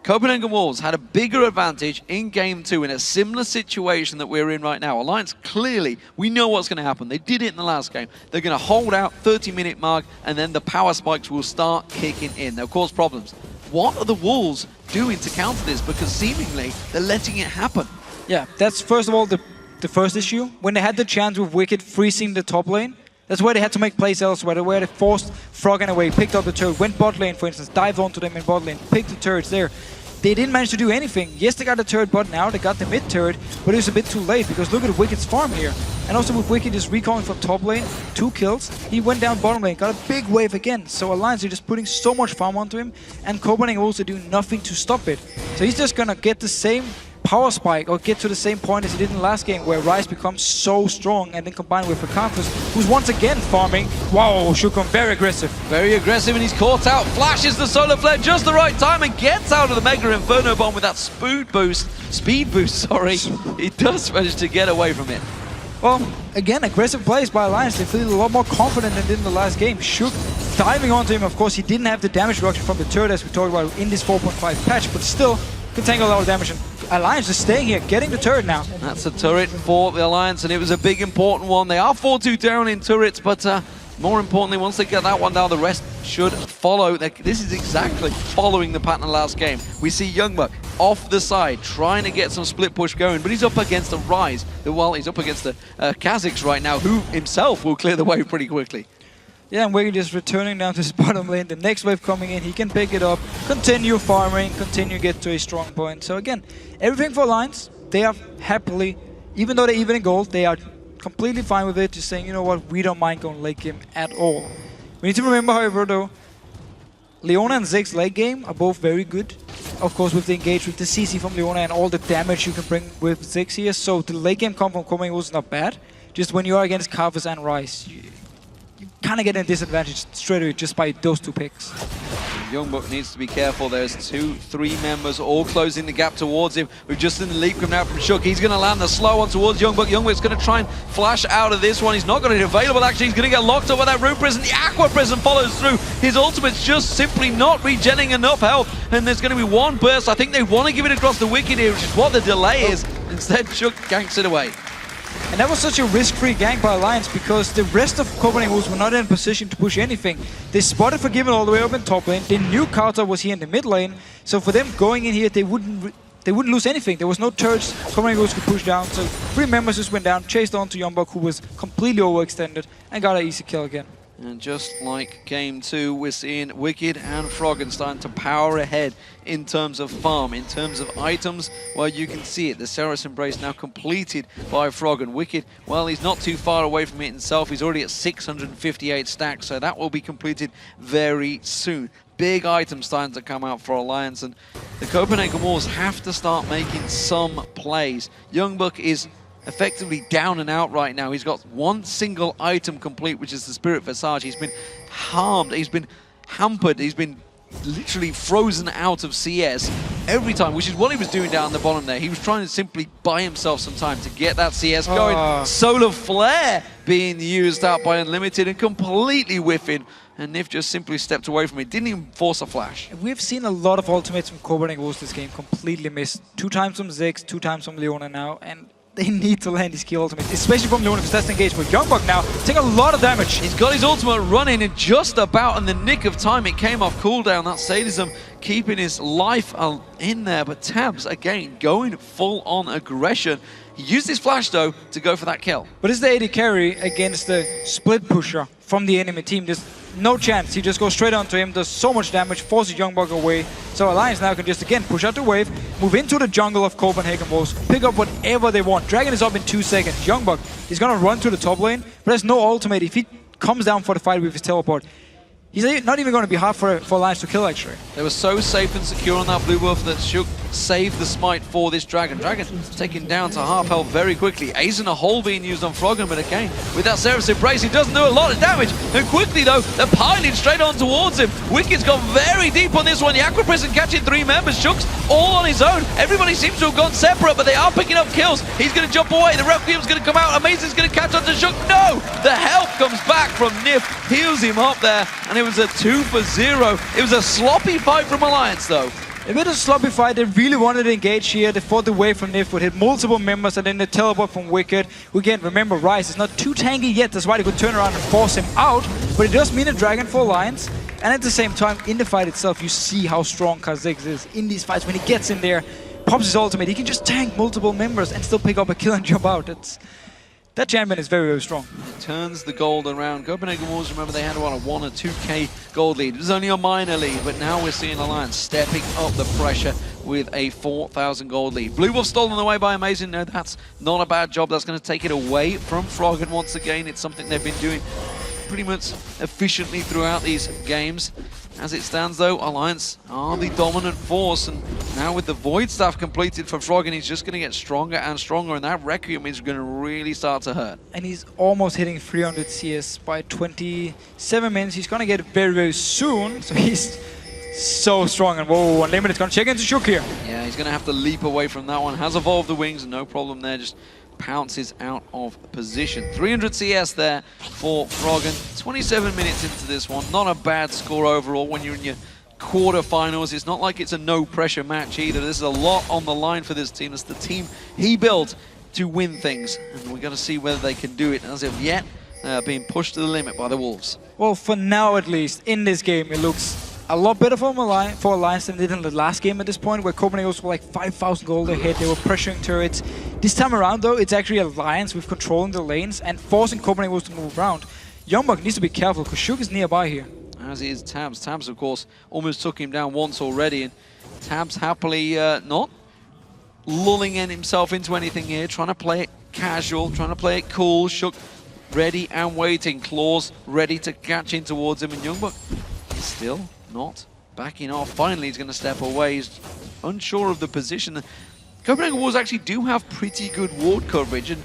Copenhagen Wolves had a bigger advantage in Game 2 in a similar situation that we're in right now. Alliance, clearly, we know what's going to happen. They did it in the last game. They're going to hold out 30-minute mark, and then the power spikes will start kicking in. They'll cause problems. What are the Wolves doing to counter this? Because seemingly, they're letting it happen. Yeah, that's first of all the first issue. When they had the chance with Wicked freezing the top lane, that's where they had to make plays elsewhere, where they forced Froggen away, picked up the turret, went bot lane, for instance, dived onto them in bot lane, picked the turrets there. They didn't manage to do anything. Yes, they got the turret bot now, they got the mid turret, but it was a bit too late, because look at Wicked's farm here. And also with Wicked just recalling from top lane, 2 kills, he went down bottom lane, got a big wave again. So Alliance are just putting so much farm onto him, and Copenhagen also do nothing to stop it. So he's just gonna get the same power spike, or get to the same point as he did in the last game, where Ryze becomes so strong, and then combined with Carvus, who's once again farming. Wow, Shukon very aggressive. Very aggressive, and he's caught out. Flashes the solar flare just the right time and gets out of the Mega Inferno Bomb with that speed boost, sorry. He does manage to get away from it. Well, again, aggressive plays by Alliance. They feel a lot more confident than did in the last game. Shook diving onto him. Of course, he didn't have the damage reduction from the turret as we talked about in this 4.5 patch, but still can tank a lot of damage. And Alliance is staying here, getting the turret now. That's a turret for the Alliance, and it was a big important one. They are 4-2 down in turrets, but more importantly, once they get that one down, the rest should follow. This is exactly following the pattern of last game. We see Youngbuck off the side, trying to get some split push going, but he's up against the Ryze. Well, he's up against the Kha'Zix right now, who himself will clear the way pretty quickly. Yeah, and Wicked just returning down to his bottom lane. The next wave coming in, he can pick it up, continue farming, continue get to a strong point. So again, everything for Alliance, they are happily, even though they're even in gold, they are completely fine with it, just saying, you know what, we don't mind going late game at all. We need to remember, however, though, Leona and Ziggs late game are both very good. Of course, with the engage, with the CC from Leona and all the damage you can bring with Ziggs here. So the late game comp from Copenhagen was not bad. Just when you are against Carvus and Ryze, you kind of get a disadvantage straight away just by those 2 picks. Youngbuck needs to be careful. There's 2-3 members all closing the gap towards him. We've just seen the leap come out from Shook. He's going to land the slow one towards Youngbuck. Youngbuck's going to try and flash out of this one. He's not got it available, actually. He's going to get locked up by that Rune Prison. The Aqua Prison follows through. His ultimate's just simply not regenning enough health. And there's going to be one burst. I think they want to give it across the Wicked here, which is what the delay is. Instead, Shook ganks it away. And that was such a risk-free gank by Alliance, because the rest of Copenhagen Wolves were not in a position to push anything. They spotted Forgiven all the way up in top lane. They knew Carter was here in the mid lane, so for them going in here, they wouldn't lose anything. There was no turrets Copenhagen Wolves could push down, so 3 members just went down, chased on to Youngbuck, who was completely overextended, and got an easy kill again. And just like Game 2, we're seeing Wicked and Froggen starting to power ahead in terms of farm, in terms of items. Well, you can see it. The Ceres Embrace now completed by Froggen. Wicked, well, he's not too far away from it himself. He's already at 658 stacks, so that will be completed very soon. big items starting to come out for Alliance, and the Copenhagen Wolves have to start making some plays. Youngbuck is effectively down and out right now. He's got one single item complete, which is the Spirit Visage. He's been harmed, he's been hampered, he's been literally frozen out of CS every time, which is what he was doing down the bottom there. He was trying to simply buy himself some time to get that CS going. Solar Flare being used out by Unlimited and completely whiffing, and Nif just simply stepped away from it. Didn't even force a flash. We've seen a lot of ultimates from Copenhagen Wolves this game completely missed. 2 times from Ziggs, 2 times from Leona now, and they need to land these key ultimates, especially from Leona, because that's engaged. But Youngbuck now taking a lot of damage. He's got his ultimate running in just about in the nick of time. It came off cooldown. That sadism keeping his life in there. But Tabs, again, going full-on aggression. He used his flash, though, to go for that kill. But it's the AD carry against the split pusher from the enemy team. There's no chance. He just goes straight onto him, does so much damage, forces Youngbuck away. So Alliance now can just, again, push out the wave, move into the jungle of Copenhagen Wolves, pick up whatever they want. Dragon is up in 2 seconds. Youngbuck is going to run to the top lane, but there's no ultimate. If he comes down for the fight with his teleport, he's not even going to be hard for Alliance to kill, actually. They were so safe and secure on that blue buff that Shook saved the smite for this Dragon. Dragon taken down to half health very quickly. Ace and a hole being used on Froggen, but again, with that Seraph's Embrace, he doesn't do a lot of damage. And quickly, though, they're piling straight on towards him. Wicked's gone very deep on this one. The Aqua Prison catching 3 members. Shook's all on his own. Everybody seems to have gone separate, but they are picking up kills. He's going to jump away. The Requiem's going to come out. Amazing's going to catch on to Shook. No! The help comes back from Nif. Heals him up there, and it was a 2 for 0. It was a sloppy fight from Alliance, though. A bit of a sloppy fight. They really wanted to engage here. They fought the wave from Nif, would hit multiple members, and then the teleport from Wicked. Again, remember, Ryze is not too tanky yet. That's why they could turn around and force him out. But it does mean a Dragon for Alliance. And at the same time, in the fight itself, you see how strong Kha'Zix is in these fights. When he gets in there, pops his ultimate, he can just tank multiple members and still pick up a kill and jump out. That champion is very, very strong. It turns the gold around. Copenhagen Wolves, remember, they had a 1 or 2k gold lead. It was only a minor lead, but now we're seeing Alliance stepping up the pressure with a 4,000 gold lead. Blue Buff stolen away by Amazing. No, that's not a bad job. That's going to take it away from Froggen once again. It's something they've been doing pretty much efficiently throughout these games. As it stands, though, Alliance are the dominant force, and now with the Void Staff completed for Froggen, he's just going to get stronger and stronger, and that Requiem is going to really start to hurt. And he's almost hitting 300 CS by 27 minutes. He's going to get it very, very soon, so he's so strong. And whoa, Unlimited's going to check into Shook here. Yeah, he's going to have to leap away from that one. Has evolved the wings, no problem there, just pounces out of position. 300 CS there for Froggen. 27 minutes into this one. Not a bad score overall when you're in your quarterfinals. It's not like it's a no-pressure match either. There's a lot on the line for this team. It's the team he built to win things. And we're going to see whether they can do it. As of yet, being pushed to the limit by the Wolves. Well, for now at least, in this game, it looks a lot better for Alliance than it did in the last game at this point, where Copenhagen was like 5,000 gold ahead. They were pressuring turrets. This time around, though, it's actually Alliance with controlling the lanes and forcing Copenhagen to move around. Youngbuck needs to be careful, because Shook is nearby here. As is Tabs. Tabs, of course, almost took him down once already, and Tabs happily not lulling himself into anything here, trying to play it casual, trying to play it cool. Shook ready and waiting. Claws ready to catch in towards him, and Youngbuck is still not backing off. Finally, he's going to step away. He's unsure of the position. Copenhagen Wolves actually do have pretty good ward coverage, and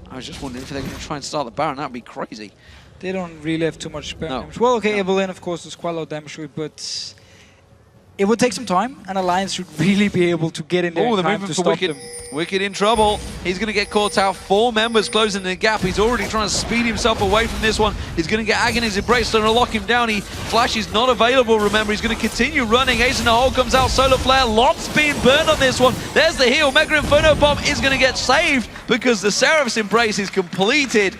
I was just wondering if they're going to try and start the Baron. That'd be crazy. They don't really have too much damage. Well, okay, Evelyn, of course, does quite a lot of damage to it, but it would take some time, and Alliance should really be able to get in there in time to stop them. Wicked in trouble. He's going to get caught out. 4 members closing the gap. He's already trying to speed himself away from this one. He's going to get Agony's Embrace, trying to lock him down. Flash is not available, remember. He's going to continue running. Ace in the hole comes out. Solar Flare. Lots being burned on this one. There's the heal. Mega Inferno Bomb is going to get saved because the Seraph's Embrace is completed.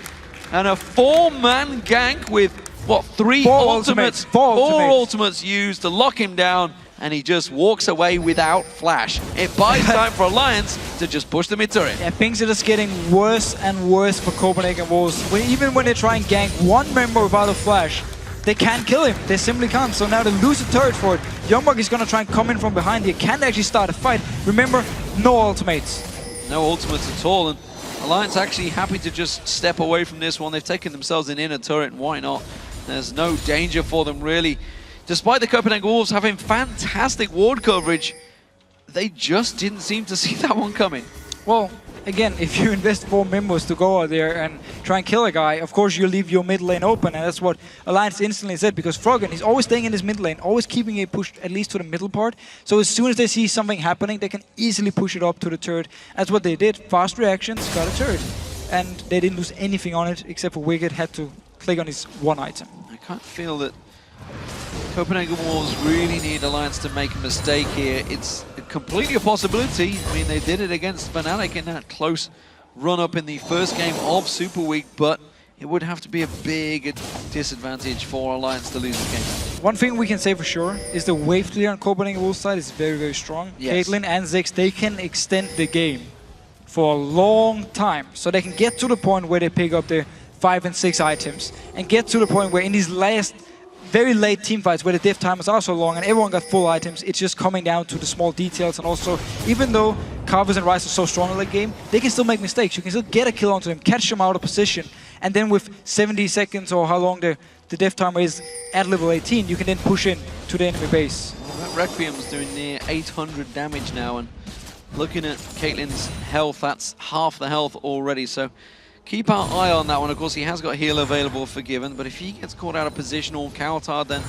And a 4-man gank with, what, 3 ultimates? 4 ultimates used to lock him down. And he just walks away without Flash. It buys time for Alliance to just push the mid-turret. Yeah, things are just getting worse and worse for Copenhagen Wolves. Even when they try and gank 1 member without a Flash, they can't kill him. They simply can't. So now they lose a turret for it. Youngbuck is going to try and come in from behind here. Can't actually start a fight. Remember, no ultimates. No ultimates at all. And Alliance actually happy to just step away from this one. They've taken themselves an inner turret, and why not? There's no danger for them really despite the Copenhagen Wolves having fantastic ward coverage, they just didn't seem to see that one coming. Well, again, if you invest 4 members to go out there and try and kill a guy, of course you leave your mid lane open, and that's what Alliance instantly said, because Froggen is always staying in his mid lane, always keeping it pushed at least to the middle part. So as soon as they see something happening, they can easily push it up to the turret. That's what they did. Fast reactions, got a turret. And they didn't lose anything on it, except for Wicked had to click on his one item. I can't feel that Copenhagen Wolves really need Alliance to make a mistake here. It's completely a possibility. I mean, they did it against Fnatic in that close run-up in the first game of Super Week, but it would have to be a big disadvantage for Alliance to lose the game. One thing we can say for sure is the wave clear on Copenhagen Wolves side is very, very strong. Yes. Caitlyn and Ziggs, they can extend the game for a long time. So they can get to the point where they pick up their 5 and 6 items and get to the point where in these last very late team fights where the diff timers are so long and everyone got full items, it's just coming down to the small details. And also, even though Carvers and Ryze are so strong in the game, they can still make mistakes. You can still get a kill onto them, catch them out of position, and then with 70 seconds or how long the diff timer is at level 18, you can then push in to the enemy base. Well, that Requiem's doing near 800 damage now, and looking at Caitlyn's health, that's half the health already, so keep our eye on that one. Of course, he has got heal available for Given, but if he gets caught out of position or countered, then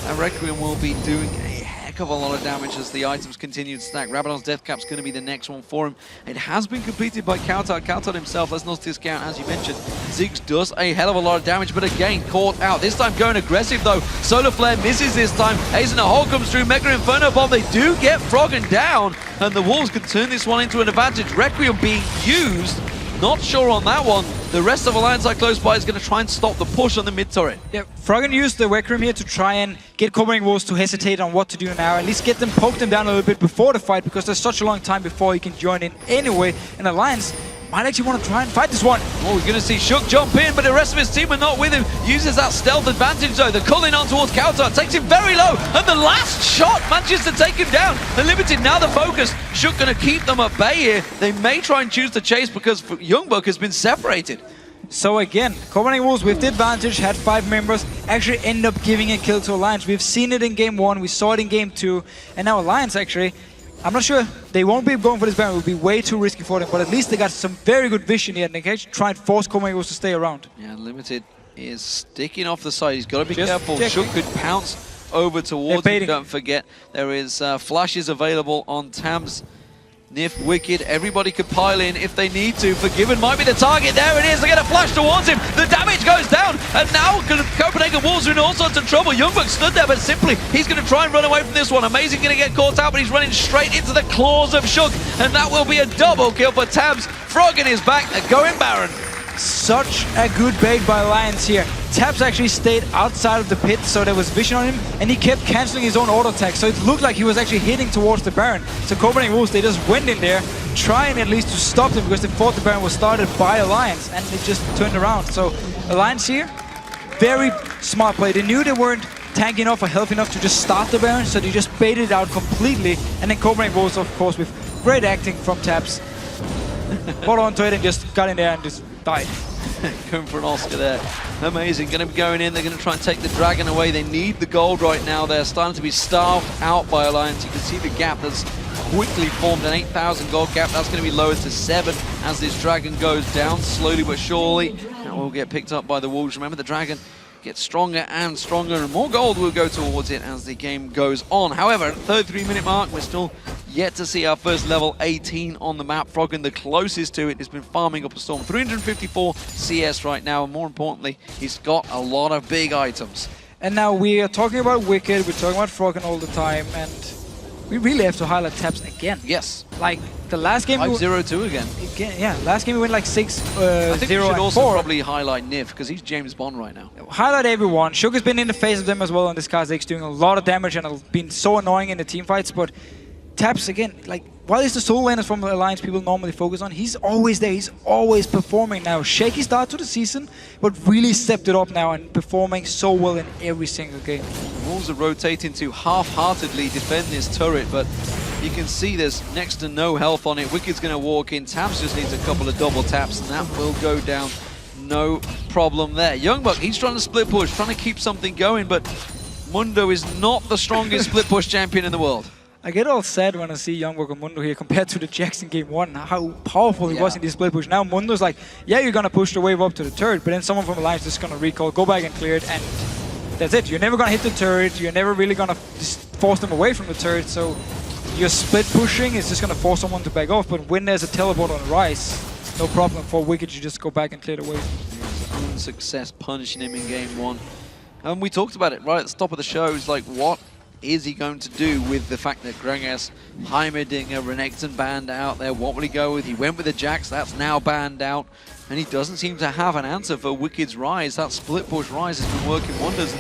that Requiem will be doing a heck of a lot of damage as the items continue to stack. Rabadon's Death Cap's going to be the next one for him. It has been completed by Counter. Counter himself, let's not discount, as you mentioned, Ziggs does a hell of a lot of damage, but again, caught out. This time going aggressive though. Solar Flare misses this time. Hazen Hole comes through, Mega Inferno Bomb. They do get Froggen down, and the Wolves can turn this one into an advantage. Requiem being used. Not sure on that one. The rest of Alliance are close by is going to try and stop the push on the mid turret. Yeah, Froggen used the Requiem here to try and get Copenhagen Wolves to hesitate on what to do now. At least get them, poke them down a little bit before the fight, because there's such a long time before you can join in anyway. And Alliance might actually want to try and fight this one. Oh, we're going to see Shook jump in, but the rest of his team are not with him. Uses that stealth advantage though. They're calling on towards Counter, takes him very low, and the last shot manages to take him down. The Limited now the focus. Shook going to keep them at bay here. They may try and choose to chase because Youngbuck has been separated. So again, Copenhagen Wolves with the advantage, had 5 members, actually end up giving a kill to Alliance. We've seen it in game 1, we saw it in game 2, and now Alliance actually, I'm not sure, they won't be going for this Baron, it will be way too risky for them, but at least they got some very good vision here, and they can actually try and force Copenhagen Wolves to stay around. Yeah, Limited is sticking off the side, he's got to be careful. Shook could pounce over towards him, don't forget, there is flashes available on Tams. Nif, Wicked, everybody could pile in if they need to. Forgiven might be the target. There it is. They get a flash towards him. The damage goes down. And now Copenhagen Wolves are in all sorts of trouble. Youngbuck stood there, but simply he's going to try and run away from this one. Amazing going to get caught out, but he's running straight into the claws of Shook. And that will be a double kill for Tabs. Froggen is back. They're going Baron. Such a good bait by Alliance here. Tabs actually stayed outside of the pit, so there was vision on him, and he kept cancelling his own auto attack, so it looked like he was actually hitting towards the Baron. So Copenhagen Wolves, they just went in there, trying at least to stop them, because they thought the Baron was started by Alliance, and it just turned around. So Alliance here, very smart play. They knew they weren't tanky enough or healthy enough to just start the Baron, so they just baited it out completely, and then Copenhagen Wolves, of course, with great acting from Tabs, got onto it and just got in there and just died. Going for an Oscar there. Amazing. Going to be going in. They're going to try and take the Dragon away. They need the gold right now. They're starting to be starved out by Alliance. You can see the gap that's quickly formed, an 8,000 gold gap. That's going to be lowered to 7 as this Dragon goes down slowly but surely. That will get picked up by the Wolves. Remember, the Dragon gets stronger and stronger, and more gold will go towards it as the game goes on. However, at the 33-minute mark, we're still yet to see our first level 18 on the map. Froggen, the closest to it, has been farming up a storm. 354 CS right now, and more importantly, he's got a lot of big items. And now we are talking about Wicked, we're talking about Froggen all the time, and we really have to highlight Tabs again. Yes. Like, the last game... 5-0-2 again. Yeah, last game we went like 6-0 I think we should also probably highlight Nif, because he's James Bond right now. Highlight everyone. Shook has been in the face of them as well on this Kha'Zix, doing a lot of damage and been so annoying in the team fights, but Tabs, again, like, while he's the solo laner from the Alliance people normally focus on, he's always there, he's always performing now. Shaky start to the season, but really stepped it up now and performing so well in every single game. The Wolves are rotating to half-heartedly defend this turret, but you can see there's next to no health on it. Wicked's going to walk in, Tabs just needs a couple of double taps, and that will go down. No problem there. Youngbuck, he's trying to split push, trying to keep something going, but Mundo is not the strongest split push champion in the world. I get all sad when I see Youngbuck and Mundo here compared to the Jax in game 1, how powerful he was in this split push. Now Mundo's like, yeah, you're gonna push the wave up to the turret, but then someone from Alliance is gonna recall, go back and clear it, and that's it. You're never gonna hit the turret, you're never really gonna just force them away from the turret, so your split pushing is just gonna force someone to back off, but when there's a teleport on the rise, no problem for Wicked, you just go back and clear the wave. His own success punishing him in game 1. And we talked about it right at the top of the show, it's like, what is he going to do with the fact that Grengas, Heimerdinger, Renekton banned out there? What will he go with? He went with the Jax, that's now banned out. And he doesn't seem to have an answer for Wicked's Rise. That split push Rise has been working wonders.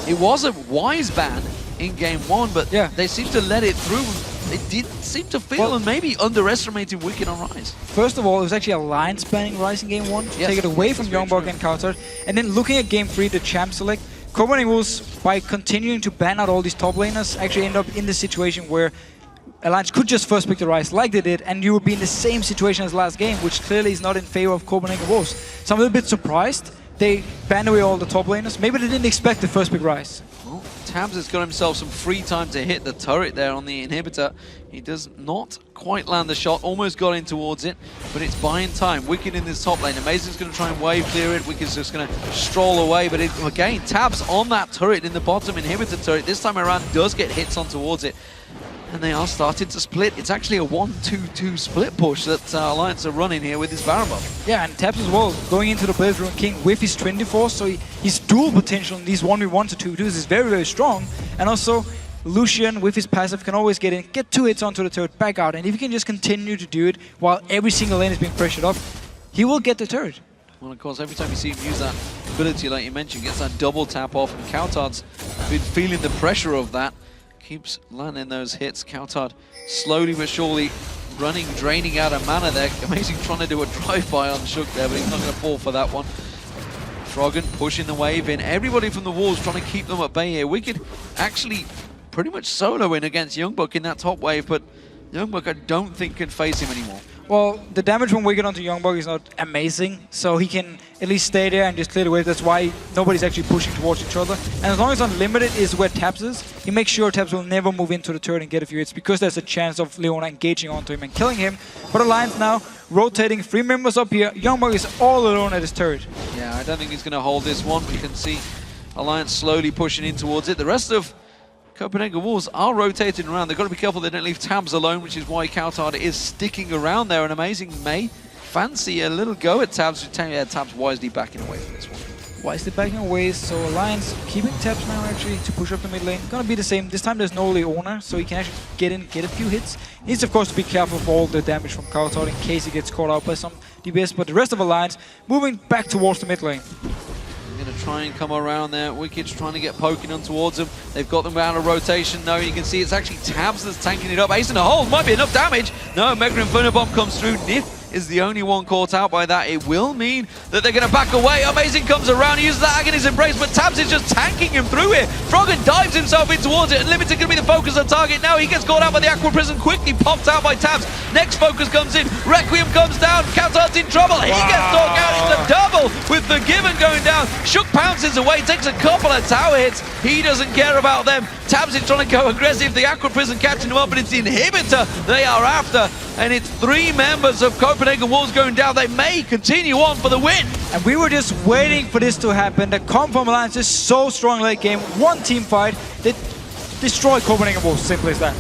It was a wise ban in game 1, but they seem to let it through. They did seem to feel and maybe underestimating Wicked on Rise. First of all, it was actually Alliance banning Rise in game 1 to take it away from Youngbuck and Counter. And then looking at game 3, the champ select, Copenhagen Wolves, by continuing to ban out all these top laners, actually end up in the situation where Alliance could just first pick the Rise like they did, and you would be in the same situation as last game, which clearly is not in favor of Copenhagen Wolves. So I'm a little bit surprised they banned away all the top laners. Maybe they didn't expect the first pick Rise. Well, Tabs has got himself some free time to hit the turret there on the inhibitor. He does not quite land the shot, almost got in towards it, but it's buying time. Wicked in this top lane. Amazing's going to try and wave clear it. Wicked's just going to stroll away, but again, Tabs on that turret in the bottom inhibitor turret. This time around does get hits on towards it. And they are starting to split. It's actually a 1-2-2 split push that Alliance are running here with his Baron buff. Yeah, and Tabs as well, going into the Blaze Ruin King with his 24, so his dual potential in these 1v1 to 2-2s is very, very strong. And also, Lucian with his passive can always get in, get 2 hits onto the turret, back out. And if he can just continue to do it while every single lane is being pressured up, he will get the turret. Well, of course, every time you see him use that ability, like you mentioned, gets that double tap off, and Coutard's been feeling the pressure of that. Keeps landing those hits. Coutard slowly but surely running, draining out of mana there. Amazing trying to do a drive-by on Shook there, but he's not going to fall for that one. Froggen pushing the wave in. Everybody from the walls trying to keep them at bay here. Wicked actually pretty much soloing against Youngbuck in that top wave, but Youngbuck I don't think can face him anymore. Well, the damage from Wicked onto Youngbuck is not amazing, so he can at least stay there and just clear the wave. That's why nobody's actually pushing towards each other. And as long as Unlimited is where Tabs is, he makes sure Tabs will never move into the turret and get a few hits, because there's a chance of Leona engaging onto him and killing him. But Alliance now rotating 3 members up here. Youngbuck is all alone at his turret. Yeah, I don't think he's going to hold this one. We can see Alliance slowly pushing in towards it. The rest of Copenhagen Wolves are rotating around. They've got to be careful they don't leave Tabs alone, which is why Coutard is sticking around there. And Amazing may fancy a little go at Tabs. Tabs wisely backing away from this one. Wisely backing away, so Alliance keeping Tabs now actually to push up the mid lane. Gonna be the same. This time there's no Leona, so he can actually get in, get a few hits. He needs of course to be careful for all the damage from Coutard in case he gets caught out by some DPS, but the rest of Alliance moving back towards the mid lane. Going to try and come around there. Wicked's trying to get poking on towards them. They've got them out of rotation. No, you can see it's actually Tabs that's tanking it up. Ace in the hole. Might be enough damage. No, Mega Inferno Bomb comes through. Nif is the only one caught out by that. It will mean that they're going to back away. Amazing comes around, uses that Agony's Embrace, but Tabs is just tanking him through here. Froggen dives himself in towards it, and Unlimited going to be the focus on target. Now he gets caught out by the Aqua Prison, quickly popped out by Tabs. Next focus comes in, Requiem comes down, Coutard's in trouble. He gets knocked out, it's a double with Forgiven going down. Shook pounces away, takes a couple of tower hits. He doesn't care about them. Tabs is trying to go aggressive. The Aqua Prison catching him up, but it's the inhibitor they are after. And it's 3 members of Copenhagen Wolves going down. They may continue on for the win. And we were just waiting for this to happen. The comp from Alliance is so strong late game. One team fight. They destroy Copenhagen Wolves, simple as that.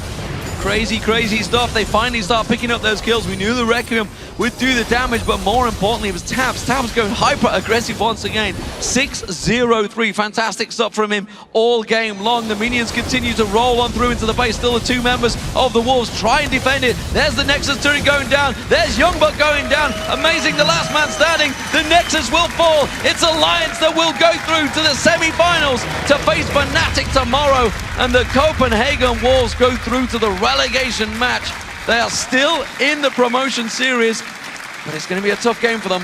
Crazy, crazy stuff. They finally start picking up those kills. We knew the Requiem would do the damage, but more importantly, it was Tabs. Tabs going hyper-aggressive once again. 6-0-3. Fantastic stuff from him all game long. The minions continue to roll on through into the base. Still the 2 members of the Wolves try and defend it. There's the Nexus turret going down. There's Youngbuck going down. Amazing, the last man standing. The Nexus will fall. It's Alliance that will go through to the semi-finals to face Fnatic tomorrow. And the Copenhagen Wolves go through to the relegation match. They are still in the promotion series, but it's going to be a tough game for them.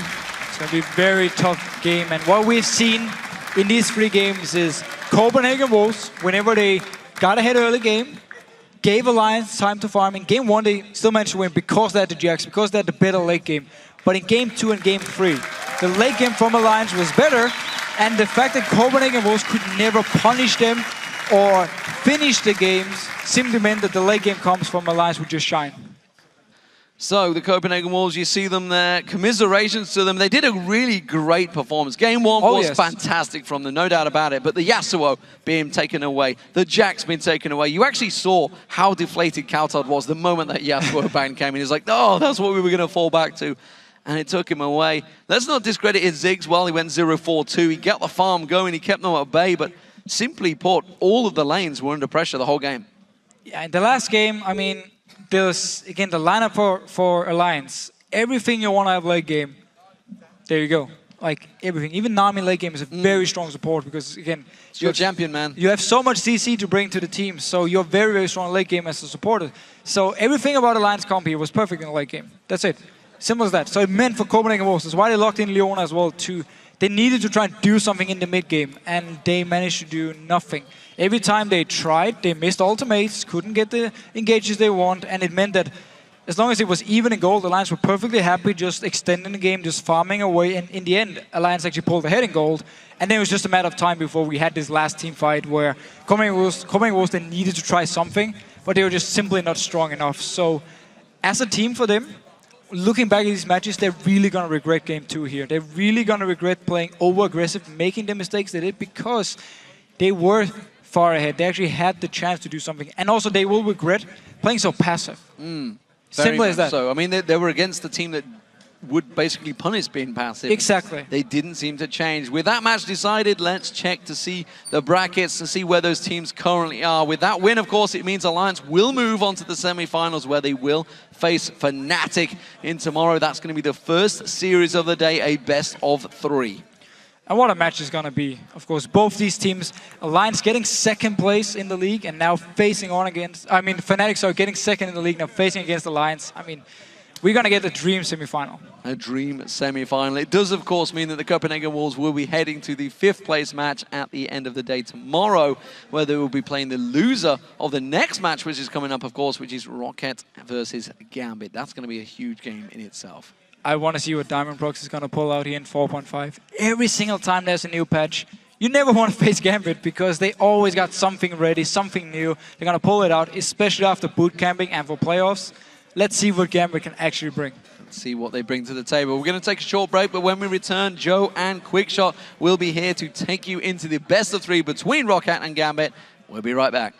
It's going to be a very tough game, and what we've seen in these 3 games is Copenhagen Wolves, whenever they got ahead early game, gave Alliance time to farm. In game 1, they still managed to win because they had the Jax, because they had the better late game. But in game 2 and game 3, the late game from Alliance was better, and the fact that Copenhagen Wolves could never punish them or finish the games simply meant that the late game comes from Alliance would just shine. So the Copenhagen Wolves, you see them there. Commiserations to them. They did a really great performance. Game one was fantastic from them, no doubt about it. But the Yasuo being taken away, the Jack's been taken away. You actually saw how deflated Kaltad was the moment that Yasuo ban came in. He's like, oh, that's what we were going to fall back to. And it took him away. Let's not discredit his Ziggs. Well, he went 0-4-2. He got the farm going. He kept them at bay. But simply put, all of the lanes were under pressure the whole game. Yeah, in the last game, I mean, there's, again, the lineup for Alliance. Everything you want to have late game, there you go. Like, everything. Even Nami late game is a very strong support because, again... It's your champion, man. You have so much CC to bring to the team, so you're very, very strong late game as a supporter. So everything about Alliance comp here was perfect in the late game. That's it. Simple as that. So it meant for Copenhagen Wolves. That's why they locked in Leona as well, too. They needed to try and do something in the mid game, and they managed to do nothing. Every time they tried, they missed ultimates, couldn't get the engages they want, and it meant that as long as it was even in gold, Alliance were perfectly happy just extending the game, just farming away, and in the end, Alliance actually pulled ahead in gold, and then it was just a matter of time before we had this last team fight where Copenhagen Wolves they needed to try something, but they were just simply not strong enough. So, as a team for them, looking back at these matches, they're really going to regret Game 2 here. They're really going to regret playing over-aggressive, making the mistakes they did, because they were far ahead. They actually had the chance to do something. And also, they will regret playing so passive. Simple as that. So, I mean, they were against the team that would basically punish being passive. Exactly. They didn't seem to change. With that match decided, let's check to see the brackets, to see where those teams currently are. With that win, of course, it means Alliance will move on to the semi-finals where they will face Fnatic in tomorrow. That's going to be the first series of the day, a best of 3. And what a match is going to be. Of course, both these teams, Alliance getting second place in the league and now facing on against, I mean, Fnatic are getting second in the league, now facing against Alliance. I mean, we're going to get the dream semi-final. A dream semi-final. It does, of course, mean that the Copenhagen Wolves will be heading to the 5th place match at the end of the day tomorrow, where they will be playing the loser of the next match, which is coming up, of course, which is Rocket versus Gambit. That's going to be a huge game in itself. I want to see what Diamond Prox is going to pull out here in 4.5. Every single time there's a new patch, you never want to face Gambit because they always got something ready, something new. They're going to pull it out, especially after boot camping and for playoffs. Let's see what Gambit can actually bring. Let's see what they bring to the table. We're going to take a short break, but when we return, Joe and Quickshot will be here to take you into the best of 3 between Rocket and Gambit. We'll be right back.